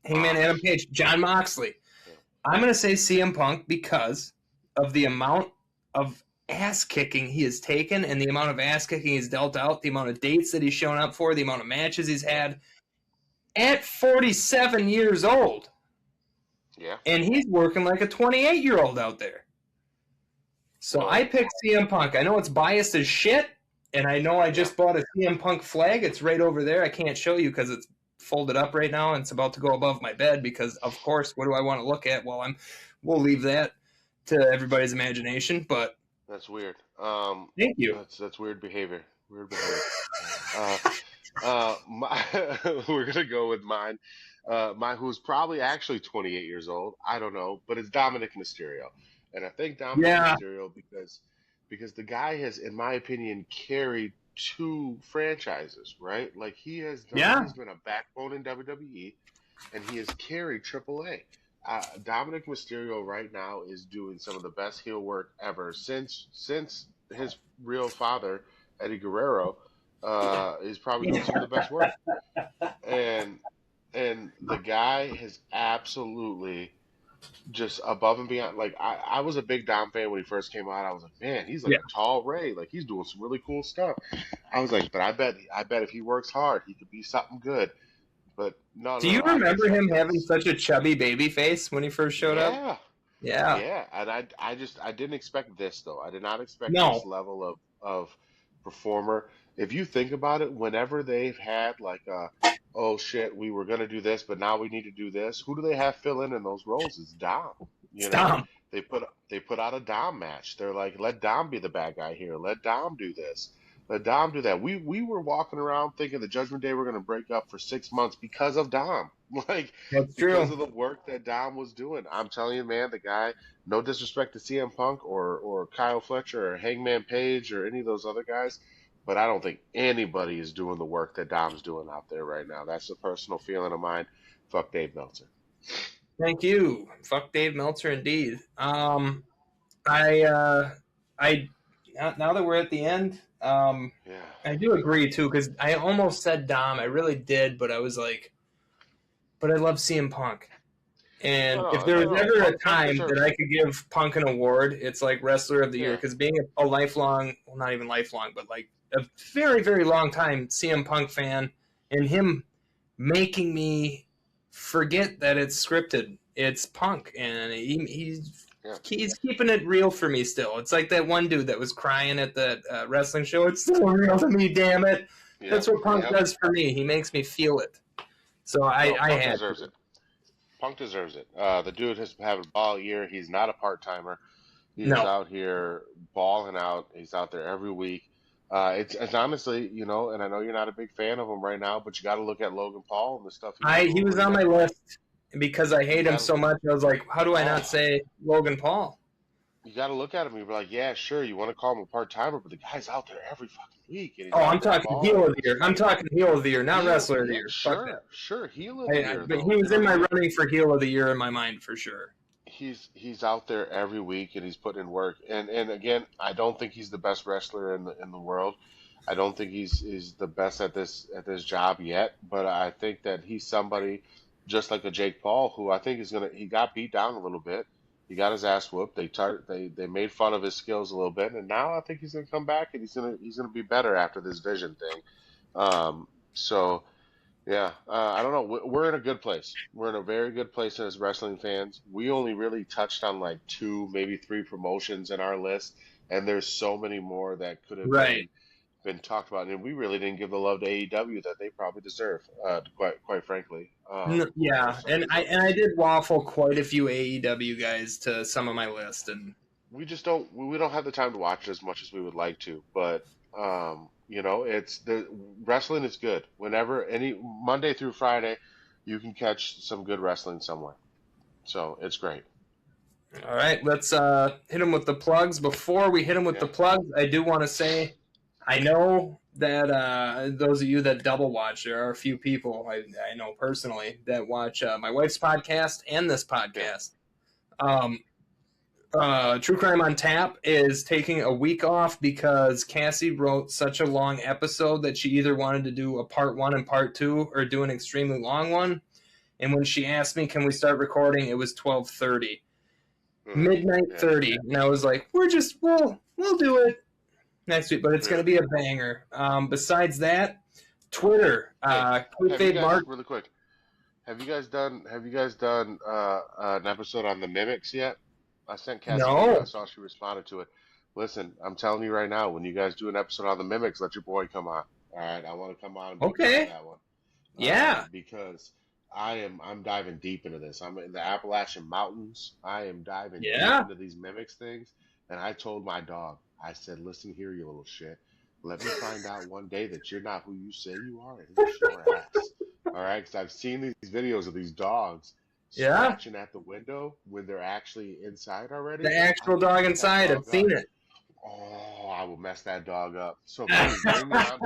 Hangman Adam Page, John Moxley. Yeah. I'm going to say CM Punk because of the amount of ass kicking he has taken and the amount of ass kicking he's dealt out, the amount of dates that he's shown up for, the amount of matches he's had at 47 years old. Yeah. And he's working like a 28-year-old out there. So I picked CM Punk. I know it's biased as shit, and I know I just bought a CM Punk flag. It's right over there. I can't show you because it's folded up right now, and it's about to go above my bed because, of course, what do I want to look at? Well, we'll leave that to everybody's imagination, but That's weird. thank you. That's weird behavior. Weird behavior. We're gonna go with mine. Who's probably actually 28 years old. I don't know, but it's Dominic Mysterio, and I think Dominic Mysterio because the guy has, in my opinion, carried 2 franchises. Right, like he's been a backbone in WWE, and he has carried AAA. Dominic Mysterio right now is doing some of the best heel work ever since his real father Eddie Guerrero is probably doing some of the best work, and the guy has absolutely just above and beyond. Like I was a big Dom fan when he first came out. I was like, man, he's like a tall Ray. Like he's doing some really cool stuff. I was like, but I bet if he works hard, he could be something good. But no. Do you remember him having such a chubby baby face when he first showed up? Yeah. Yeah, and I didn't expect this though. I did not expect this level of performer. If you think about it, whenever they've had like oh shit, we were gonna do this, but now we need to do this. Who do they have fill in those roles? It's Dom. Dom. They put out a Dom match. They're like, let Dom be the bad guy here. Let Dom do this. Let Dom do that. We were walking around thinking the Judgment Day were going to break up for 6 months because of Dom. Like, that's because true. of the work that Dom was doing. I'm telling you, man, the guy, no disrespect to CM Punk or Kyle Fletcher or Hangman Page or any of those other guys, but I don't think anybody is doing the work that Dom's doing out there right now. That's a personal feeling of mine. Fuck Dave Meltzer. Thank you. Fuck Dave Meltzer, indeed. I now that we're at the end, I do agree too because I almost said Dom. I really did, but I was like, but I love CM Punk. And if there was ever a time that I could give Punk an award, it's like Wrestler of the Year because being a lifelong, well, not even lifelong, but like a very, very long time CM Punk fan and him making me forget that it's scripted. It's Punk, and Yeah. He's keeping it real for me still. It's like that one dude that was crying at the wrestling show. It's still real to me, damn it. That's what Punk does for me. He makes me feel it. So I Punk had deserves it. Punk deserves it. The dude has had a ball year. He's not a part-timer. He is out here balling out. He's out there every week. It's honestly, and I know you're not a big fan of him right now, but you got to look at Logan Paul and the stuff he was on my list because I hate him so much. I was like, how do I not say Logan Paul? You got to look at him. You're like, yeah, sure, you want to call him a part-timer, but the guy's out there every fucking week. And I'm talking heel of the year. I'm talking heel of the year, not wrestler of the year. Sure, heel of the year. But he was in my running for heel of the year in my mind for sure. He's out there every week and he's putting in work. And again, I don't think he's the best wrestler in the world. I don't think he's the best at this job yet. But I think that he's somebody just like a Jake Paul, who I think he got beat down a little bit. He got his ass whooped. They made fun of his skills a little bit, and now I think he's gonna come back and he's gonna be better after this vision thing. So. Yeah, I don't know. We're in a good place. We're in a very good place as wrestling fans. We only really touched on like 2, maybe 3 promotions in our list, and there's so many more that could have been talked about. And we really didn't give the love to AEW that they probably deserve, quite frankly. Yeah, and I did waffle quite a few AEW guys to some of my list, and we just don't have the time to watch it as much as we would like to, but. It's the wrestling is good. Whenever any Monday through Friday, you can catch some good wrestling somewhere. So it's great. All right, let's hit them with the plugs. Before we hit them with the plugs, I do want to say, I know that those of you that double watch, there are a few people I know personally that watch my wife's podcast and this podcast. True Crime on Tap is taking a week off because Cassie wrote such a long episode that she either wanted to do a part 1 and part 2 or do an extremely long one. And when she asked me, can we start recording, it was 12:30. Midnight 30. And I was like, we'll do it next week, but it's going to be a banger. Besides that, Twitter, Mark. Really quick. Have you guys done an episode on the Mimics yet? I sent Cassie. No. I saw she responded to it. Listen, I'm telling you right now, when you guys do an episode on the Mimics, let your boy come on. All right, I want to come on and be part of that one. Yeah. Because I'm diving deep into this. I'm in the Appalachian Mountains. I am diving deep into these Mimics things. And I told my dog, I said, listen here, you little shit. Let me find out one day that you're not who you say you are and who's your ass. All right, because I've seen these videos of these dogs scratching at the window when they're actually inside already. The actual dog inside. I've seen it. Oh, I will mess that dog up. So please bring me on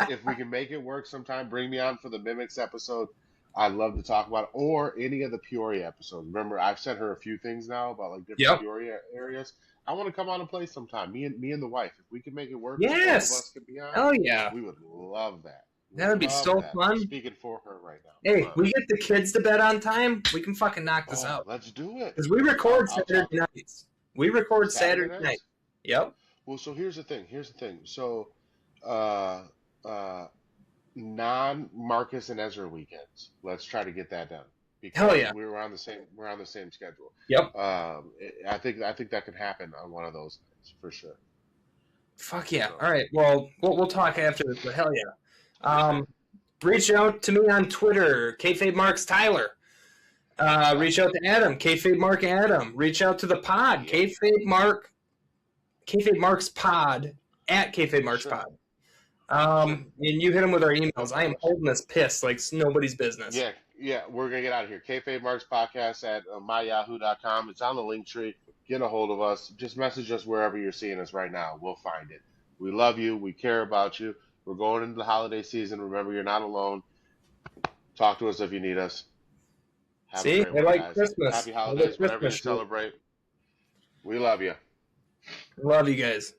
if we can make it work sometime, bring me on for the Mimics episode. I'd love to talk about it, or any of the Peoria episodes. Remember, I've sent her a few things now about like different Peoria areas. I want to come on and play sometime. Me and the wife. If we can make it work, yes. Both of us could be on. Hell yeah. We would love that. That would be so fun. I'm speaking for her right now. Hey, we get the kids to bed on time. We can fucking knock this out. Let's do it. Because we record Saturday nights. We record Saturday night. Yep. Well, so here's the thing. So, non-Marcus and Ezra weekends. Let's try to get that done. Because hell yeah. We're on the same schedule. Yep. I think that could happen on one of those nights for sure. Fuck yeah. All right. Well, we'll talk after this, but hell yeah. Reach out to me on Twitter, Kayfabe Marks Tyler. Reach out to Adam, Kayfabe Mark Adam. Reach out to the pod, Kayfabe Marks Pod at Kayfabe Marks Pod. And you hit them with our emails. I am holding this piss like it's nobody's business. Yeah, we're gonna get out of here. Kayfabe Marks Podcast at myyahoo.com. It's on the link tree. Get a hold of us. Just message us wherever you're seeing us right now. We'll find it. We love you. We care about you. We're going into the holiday season. Remember, you're not alone. Talk to us if you need us. See, they like guys. Christmas. Happy holidays, whatever you celebrate. We love you. Love you guys.